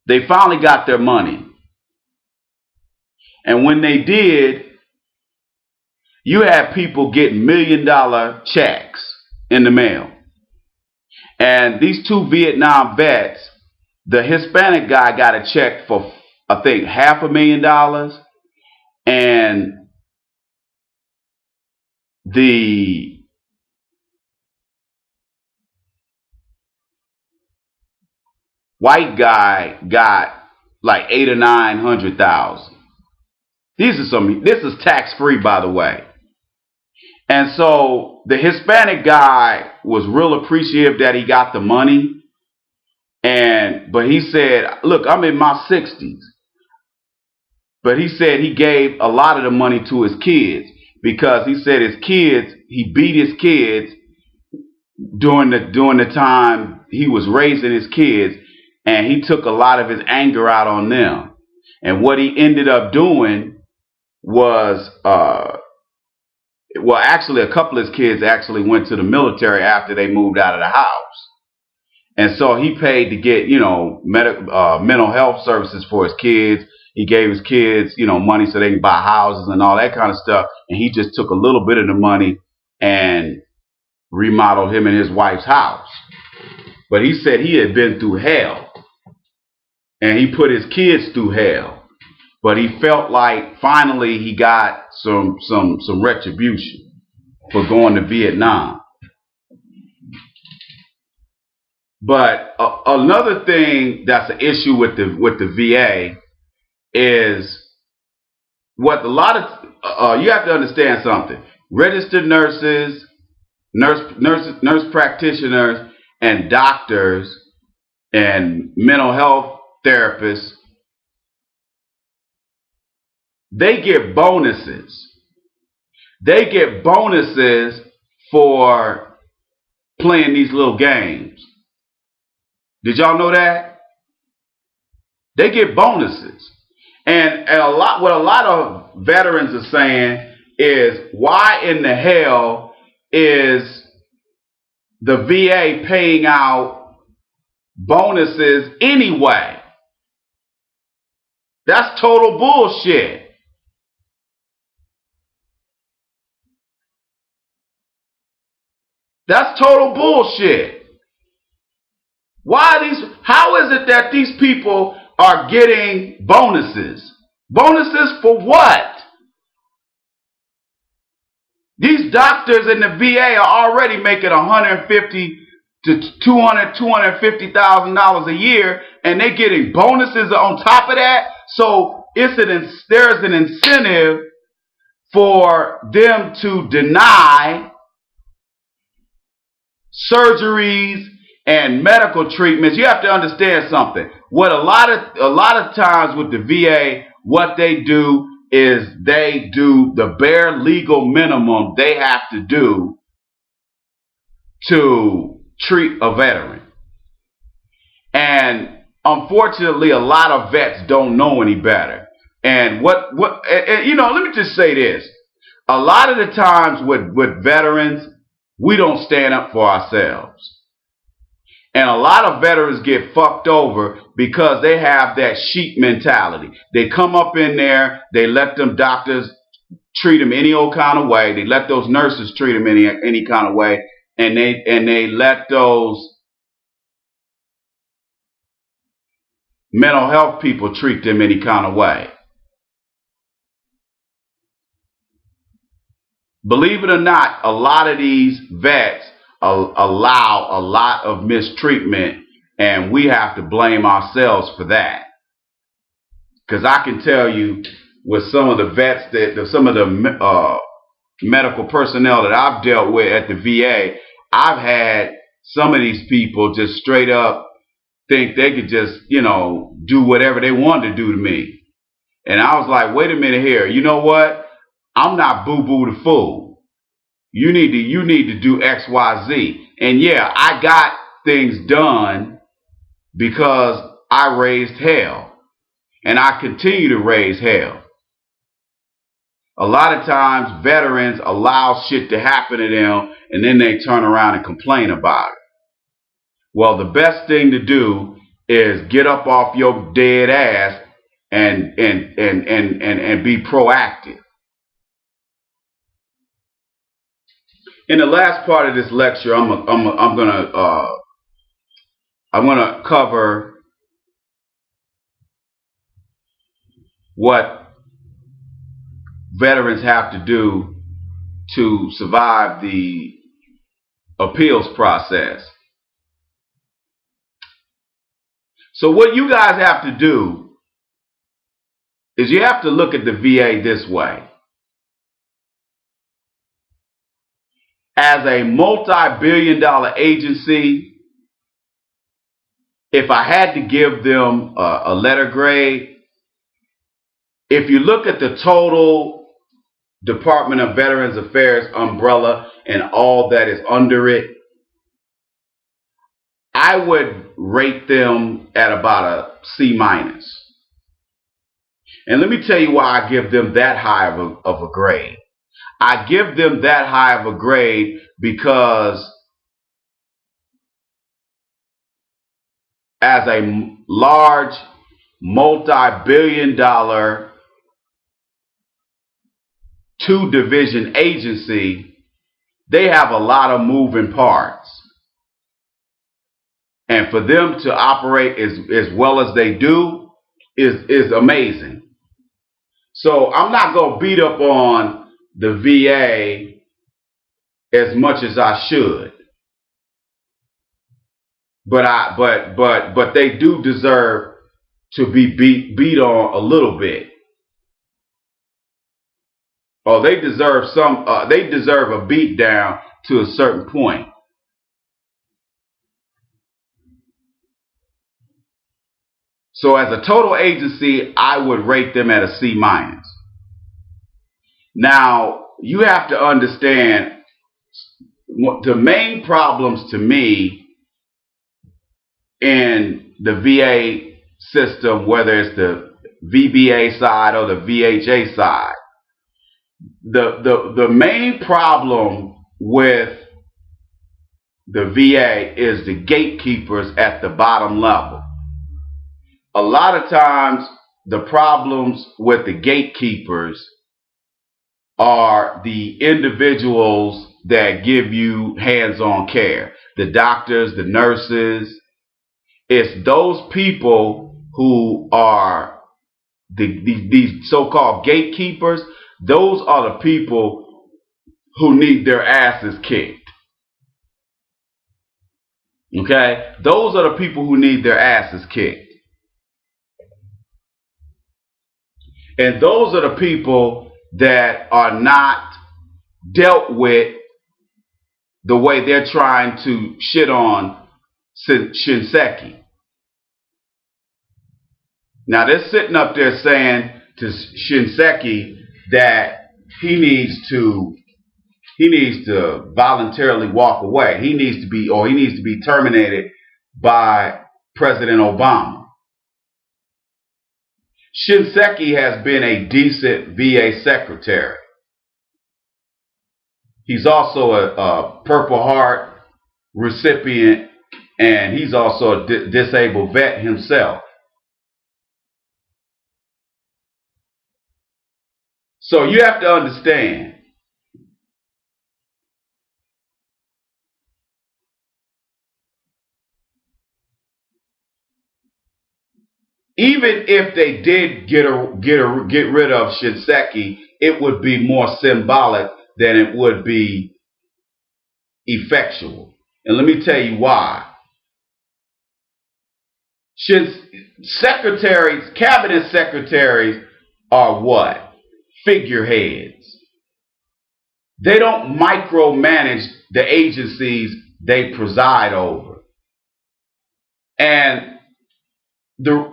Speaker 2: they finally got their money. And when they did, you had people getting $1 million checks in the mail. And these two Vietnam vets, the Hispanic guy got a check for, I think, $500,000, and the white guy got like $800,000 or $900,000. This is tax free, by the way. And so the Hispanic guy was real appreciative that he got the money. But he said, look, I'm in my 60s. But he said he gave a lot of the money to his kids, because he said he beat his kids during the time he was raising his kids, and he took a lot of his anger out on them. And what he ended up doing was, well, actually, a couple of his kids actually went to the military after they moved out of the house. And so he paid to get, mental health services for his kids. He gave his kids, money so they can buy houses and all that kind of stuff. And he just took a little bit of the money and remodeled him and his wife's house. But he said he had been through hell. And he put his kids through hell. But he felt like finally he got some retribution for going to Vietnam. But another thing that's an issue with the VA is what a lot of you have to understand something. Registered nurses, nurse practitioners, and doctors and mental health therapists, they get bonuses. They get bonuses for playing these little games. Did y'all know that? They get bonuses. And what a lot of veterans are saying is, why in the hell is the VA paying out bonuses anyway? That's total bullshit. That's total bullshit. How is it that these people are getting bonuses? Bonuses for what? These doctors in the VA are already making $150,000 to $250,000 a year, and they're getting bonuses on top of that. So there's an incentive for them to deny surgeries and medical treatments. You have to understand something. What a lot of times with the VA, what they do is they do the bare legal minimum they have to do to treat a veteran. And unfortunately, a lot of vets don't know any better. And let me just say this. A lot of the times with veterans, we don't stand up for ourselves. And a lot of veterans get fucked over because they have that sheep mentality. They come up in there, they let them doctors treat them any old kind of way. They let those nurses treat them any kind of way, and they let those mental health people treat them any kind of way. Believe it or not, a lot of these vets allow a lot of mistreatment, and we have to blame ourselves for that. Because I can tell you, with some of the vets some of the medical personnel that I've dealt with at the VA, I've had some of these people just straight up think they could just, do whatever they wanted to do to me. And I was like, wait a minute here. You know what? I'm not boo-boo the fool. You need to do X, Y, Z. And yeah, I got things done because I raised hell. And I continue to raise hell. A lot of times veterans allow shit to happen to them and then they turn around and complain about it. Well, the best thing to do is get up off your dead ass and be proactive. In the last part of this lecture, I'm gonna cover what veterans have to do to survive the appeals process. So what you guys have to do is you have to look at the VA this way. As a multi-billion-dollar agency, if I had to give them a letter grade, if you look at the total Department of Veterans Affairs umbrella and all that is under it, I would rate them at about a C-. And let me tell you why I give them that high of a grade. I give them that high of a grade because as a large multi-billion-dollar 2-division agency, they have a lot of moving parts. And for them to operate as well as they do is amazing. So I'm not going to beat up on the VA as much as I should. But they do deserve to be beat on a little bit. Oh, they deserve a beat down to a certain point. So as a total agency, I would rate them at a C-. Now, you have to understand the main problems to me in the VA system, whether it's the VBA side or the VHA side, the main problem with the VA is the gatekeepers at the bottom level. A lot of times, the problems with the gatekeepers are the individuals that give you hands-on care. The doctors, the nurses. It's those people who are these so-called gatekeepers. Those are the people who need their asses kicked. Okay? Those are the people who need their asses kicked. And those are the people that are not dealt with the way they're trying to shit on Shinseki. Now they're sitting up there saying to Shinseki that he needs to voluntarily walk away. He needs to be terminated by President Obama. Shinseki has been a decent VA secretary. He's also a Purple Heart recipient and he's also a disabled vet himself. So you have to understand, even if they did get rid of Shinseki, it would be more symbolic than it would be effectual. And let me tell you why. Cabinet secretaries are what? Figureheads. They don't micromanage the agencies they preside over. And let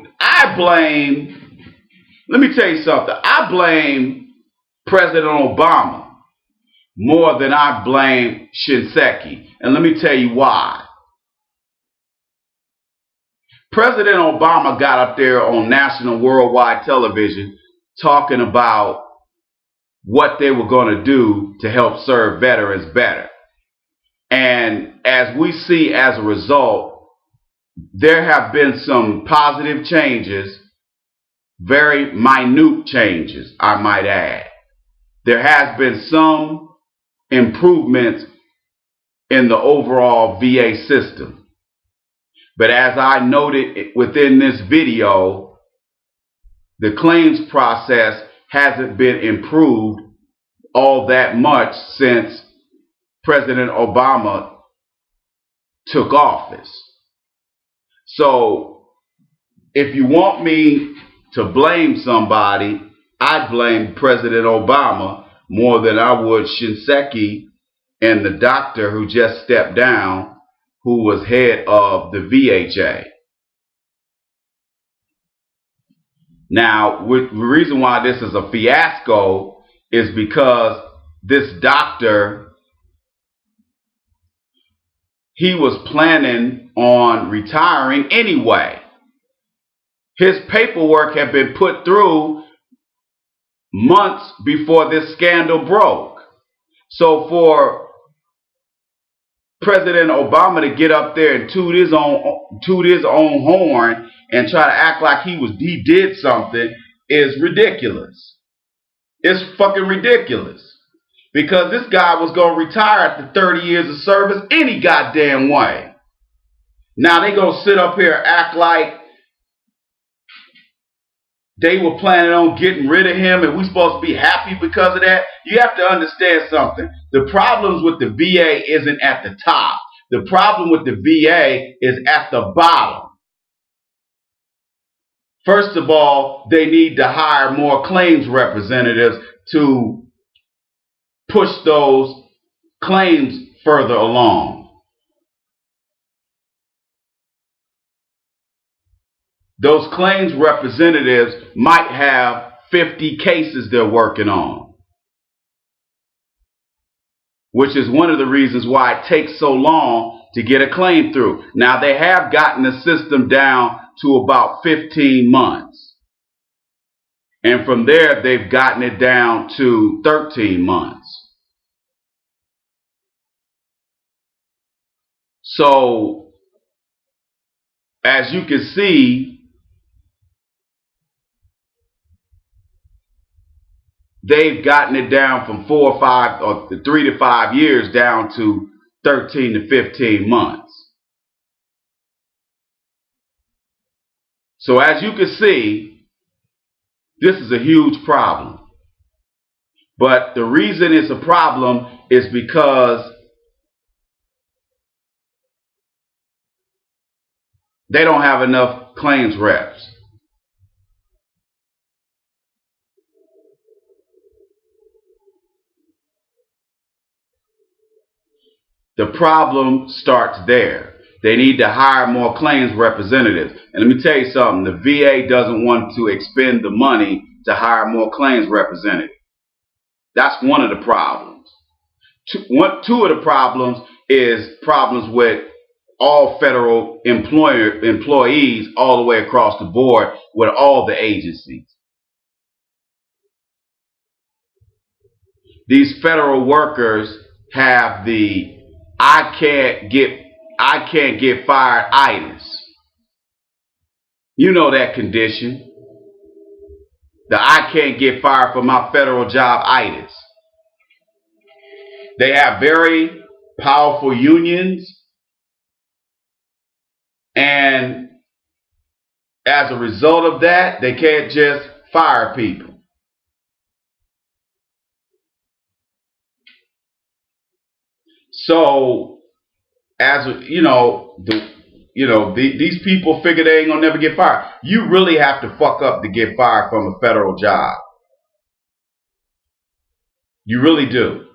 Speaker 2: me tell you something. I blame President Obama more than I blame Shinseki. And let me tell you why. President Obama got up there on national worldwide television talking about what they were going to do to help serve veterans better. And as we see as a result, there have been some positive changes, very minute changes, I might add. There has been some improvements in the overall VA system. But as I noted within this video, the claims process hasn't been improved all that much since President Obama took office. So if you want me to blame somebody, I'd blame President Obama more than I would Shinseki and the doctor who just stepped down, who was head of the VHA. Now, the reason why this is a fiasco is because this doctor, he was planning on retiring anyway. His paperwork had been put through months before this scandal broke. So for President Obama to get up there and toot his own horn and try to act like he did something is ridiculous. It's fucking ridiculous. Because this guy was going to retire after 30 years of service any goddamn way. Now they going to sit up here and act like they were planning on getting rid of him and we're supposed to be happy because of that. You have to understand something. The problems with the VA isn't at the top. The problem with the VA is at the bottom. First of all, they need to hire more claims representatives to push those claims further along. Those claims representatives might have 50 cases they're working on, which is one of the reasons why it takes so long to get a claim through. Now, they have gotten the system down to about 15 months. And from there, they've gotten it down to 13 months. So, as you can see, they've gotten it down from 3 to 5 years down to 13 to 15 months. So as you can see, this is a huge problem. But the reason it's a problem is because they don't have enough claims reps. The problem starts there. They need to hire more claims representatives. And let me tell you something, the VA doesn't want to expend the money to hire more claims representatives. That's one of the problems. Two of the problems is problems with all federal employees all the way across the board with all the agencies. These federal workers have the I I can't get fired itis. You know that condition. The I can't get fired from my federal job itis. They have very powerful unions, and as a result of that, they can't just fire people. So, as you know, these people figure they ain't gonna never get fired. You really have to fuck up to get fired from a federal job. You really do.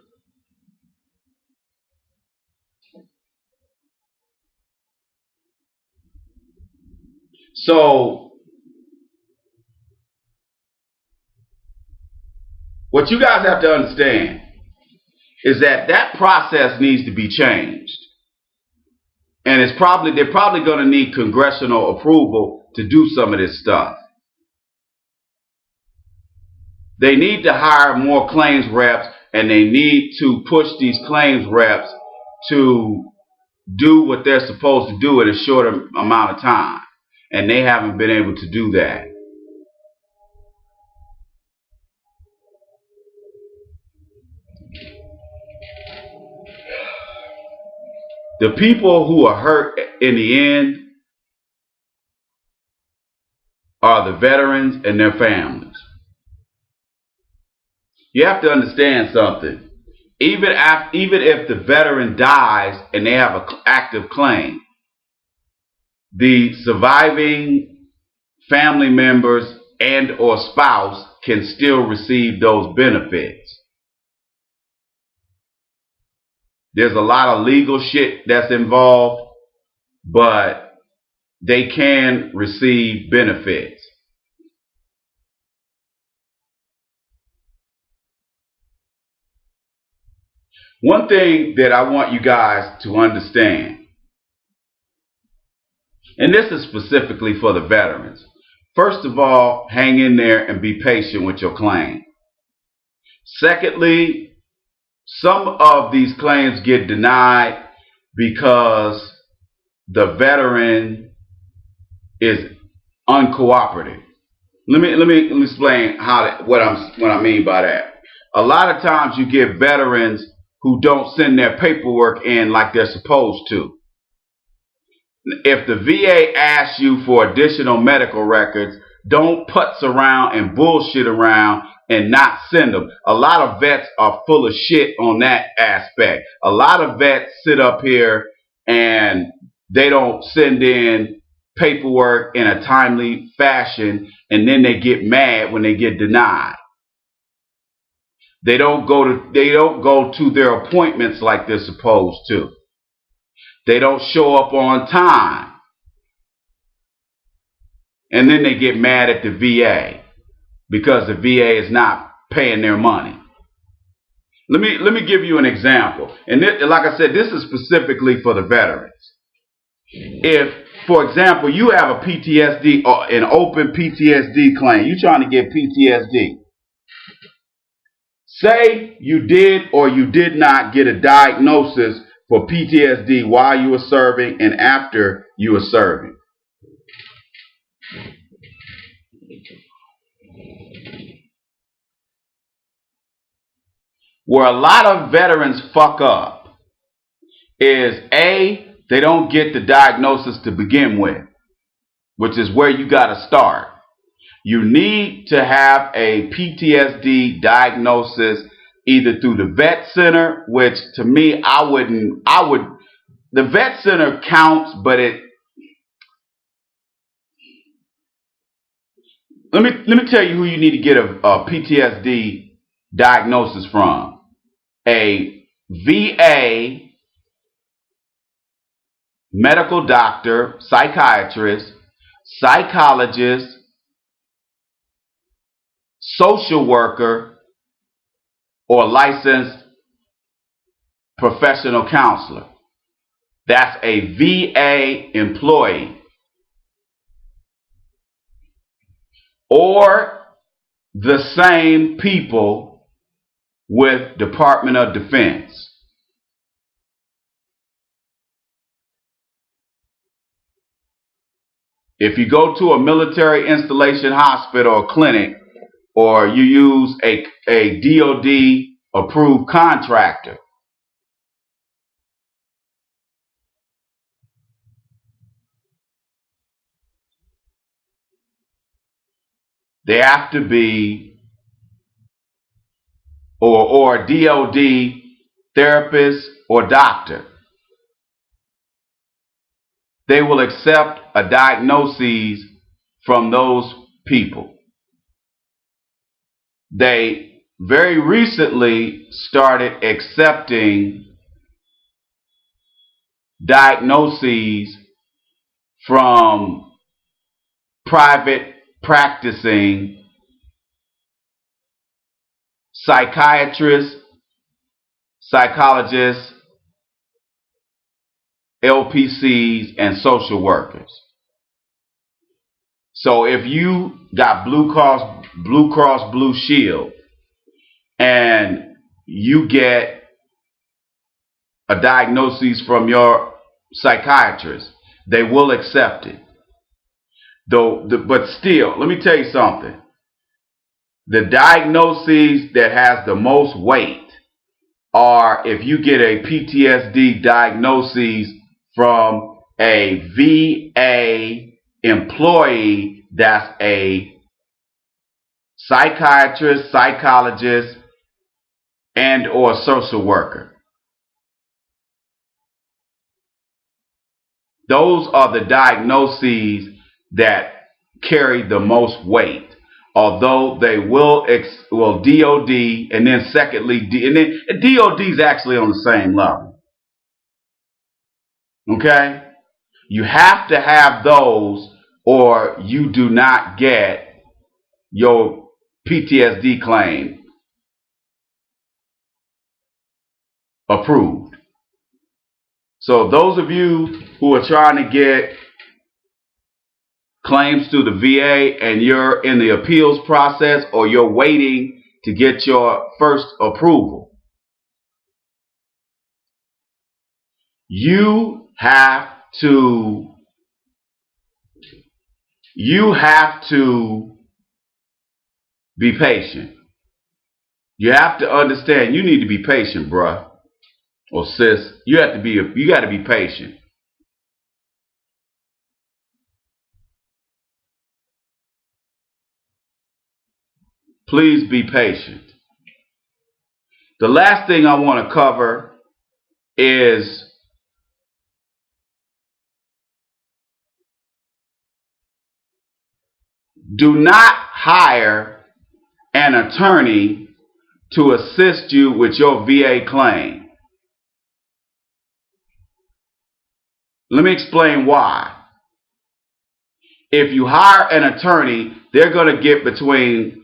Speaker 2: So, what you guys have to understand is that process needs to be changed. And they're probably going to need congressional approval to do some of this stuff. They need to hire more claims reps, and they need to push these claims reps to do what they're supposed to do in a shorter amount of time. And they haven't been able to do that. The people who are hurt in the end are the veterans and their families. You have to understand something. Even if the veteran dies and they have an active claim, the surviving family members and or spouse can still receive those benefits. There's a lot of legal shit that's involved, but they can receive benefits. One thing that I want you guys to understand, and this is specifically for the veterans. First of all, hang in there and be patient with your claim. Secondly, some of these claims get denied because the veteran is uncooperative. Let me explain what I mean by that. A lot of times you get veterans who don't send their paperwork in like they're supposed to. If the VA asks you for additional medical records, don't putz around and bullshit around and not send them. A lot of vets are full of shit on that aspect. A lot of vets sit up here and they don't send in paperwork in a timely fashion, and then they get mad when they get denied. They don't go to their appointments like they're supposed to. They don't show up on time. And then they get mad at the VA because the VA is not paying their money. Let me give you an example. And like I said, this is specifically for the veterans. If, for example, you have a PTSD or an open PTSD claim, you're trying to get PTSD. Say you did or you did not get a diagnosis for PTSD while you were serving and after you were serving. Where a lot of veterans fuck up is A, they don't get the diagnosis to begin with, which is where you got to start. You need to have a PTSD diagnosis either through the vet center, which to me, the vet center counts, but let me tell you who you need to get a PTSD diagnosis from. A VA medical doctor, psychiatrist, psychologist, social worker, or licensed professional counselor. That's a VA employee. Or the same people with Department of Defense. If you go to a military installation hospital or clinic, or you use a DOD approved contractor, they have to be, or a DOD therapist or doctor. They will accept a diagnosis from those people. They very recently started accepting diagnoses from private practicing psychiatrists, psychologists, LPCs, and social workers. So if you got Blue Cross Blue Shield and you get a diagnosis from your psychiatrist, they will accept it. But still, let me tell you something. The diagnoses that has the most weight are if you get a PTSD diagnosis from a VA employee that's a psychiatrist, psychologist, and or social worker. Those are the diagnoses that carry the most weight. Although they will DOD, and then secondly, and then DOD is actually on the same level. Okay? You have to have those or you do not get your PTSD claim approved. So those of you who are trying to get claims to the VA and you're in the appeals process or you're waiting to get your first approval, you have to be patient. You have to understand you need to be patient, bruh or sis. You got to be patient. Please be patient. The last thing I want to cover is do not hire an attorney to assist you with your VA claim. Let me explain why. If you hire an attorney, they're going to get between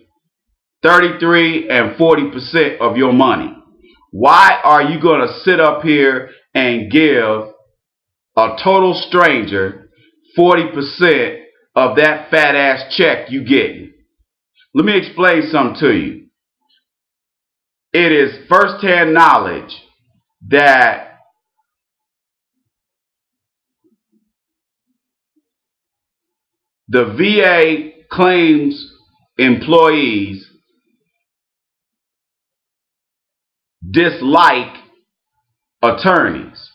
Speaker 2: 33 and 40% of your money. Why are you going to sit up here and give a total stranger 40% of that fat ass check you getting? Let me explain something to you. It is firsthand knowledge that the VA claims employees dislike attorneys,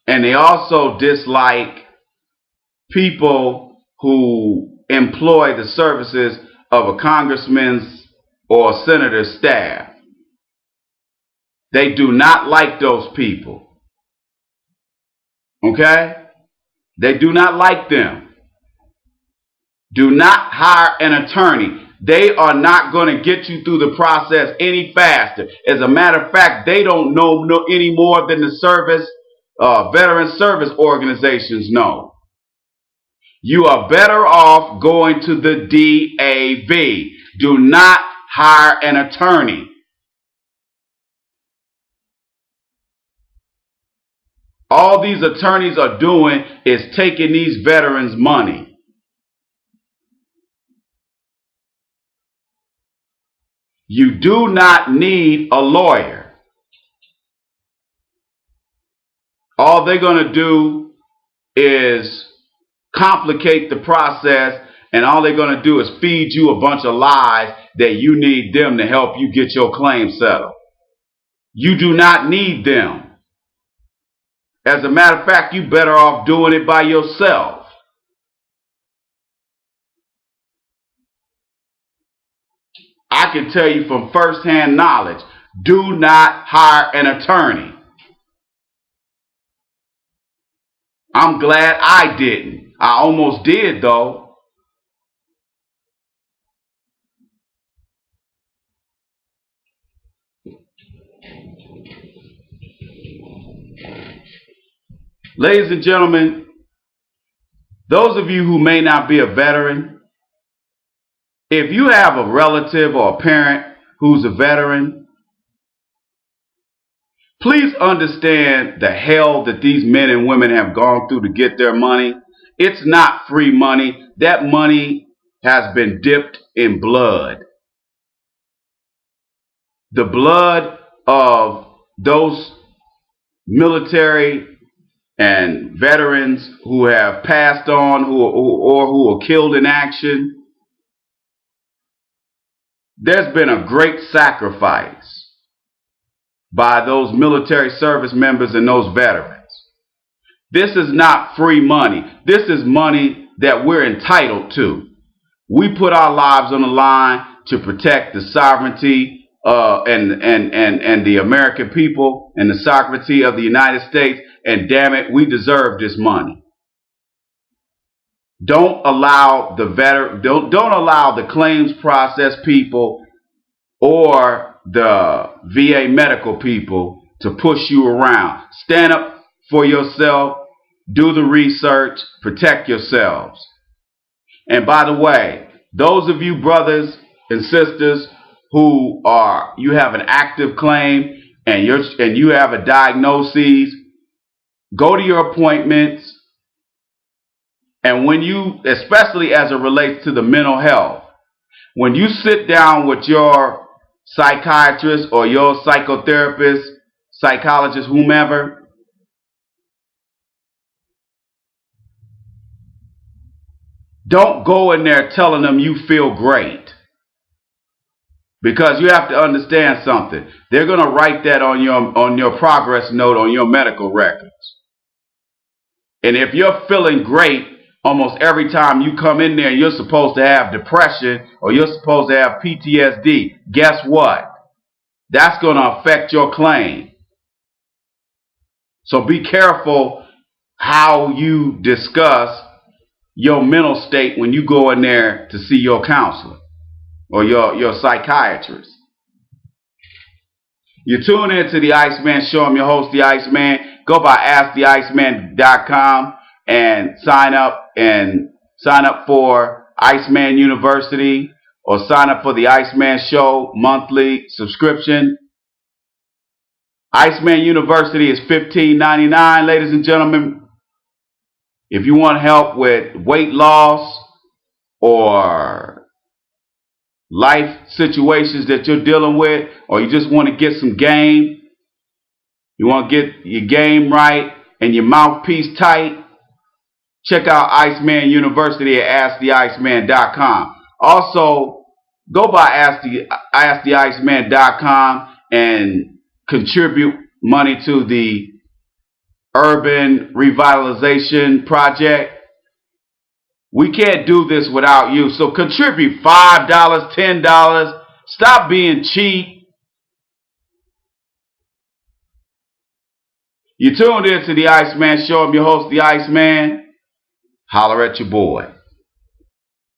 Speaker 2: and they also dislike people who employ the services of a congressman's or a senator's staff. They do not like those people. Okay? They do not like them. Do not hire an attorney. They are not going to get you through the process any faster. As a matter of fact, they don't know any more than the veteran service organizations know. You are better off going to the DAV. Do not hire an attorney. All these attorneys are doing is taking these veterans' money. You do not need a lawyer. All they're going to do is complicate the process, and all they're going to do is feed you a bunch of lies that you need them to help you get your claim settled. You do not need them. As a matter of fact, you're better off doing it by yourself. I can tell you from firsthand knowledge, do not hire an attorney. I'm glad I didn't. I almost did, though. Ladies and gentlemen, those of you who may not be a veteran, if you have a relative or a parent who's a veteran, please understand the hell that these men and women have gone through to get their money. It's not free money. That money has been dipped in blood. The blood of those military and veterans who have passed on or who were killed in action. There's been a great sacrifice by those military service members and those veterans. This is not free money. This is money that we're entitled to. We put our lives on the line to protect the sovereignty and the American people and the sovereignty of the United States. And damn it, we deserve this money. Don't allow don't allow the claims process people or the VA medical people to push you around. Stand up for yourself, do the research, protect yourselves. And by the way, those of you brothers and sisters who you have an active claim and you have a diagnosis, go to your appointments. And when you, especially as it relates to the mental health, when you sit down with your psychiatrist or your psychotherapist, psychologist, whomever, don't go in there telling them you feel great. Because you have to understand something. They're going to write that on your progress note on your medical records. And if you're feeling great almost every time you come in there, you're supposed to have depression or you're supposed to have PTSD. Guess what? That's going to affect your claim. So be careful how you discuss your mental state when you go in there to see your counselor or your psychiatrist. You tune in to the Iceman Show. I'm your host, the Iceman. Go by AskTheIceman.com and sign up for IceMan University or sign up for the Iceman Show monthly subscription. IceMan University is $15.99, ladies and gentlemen. If you want help with weight loss or life situations that you're dealing with, or you just want to get some game, you want to get your game right and your mouthpiece tight, check out IceMan University at AskTheIceman.com. Also, go by AskTheIceman.com and contribute money to the Urban Revitalization Project. We can't do this without you, so contribute $5, $10. Stop being cheap. You tuned in to the Iceman Show. I'm your host, the Iceman. Holler at your boy.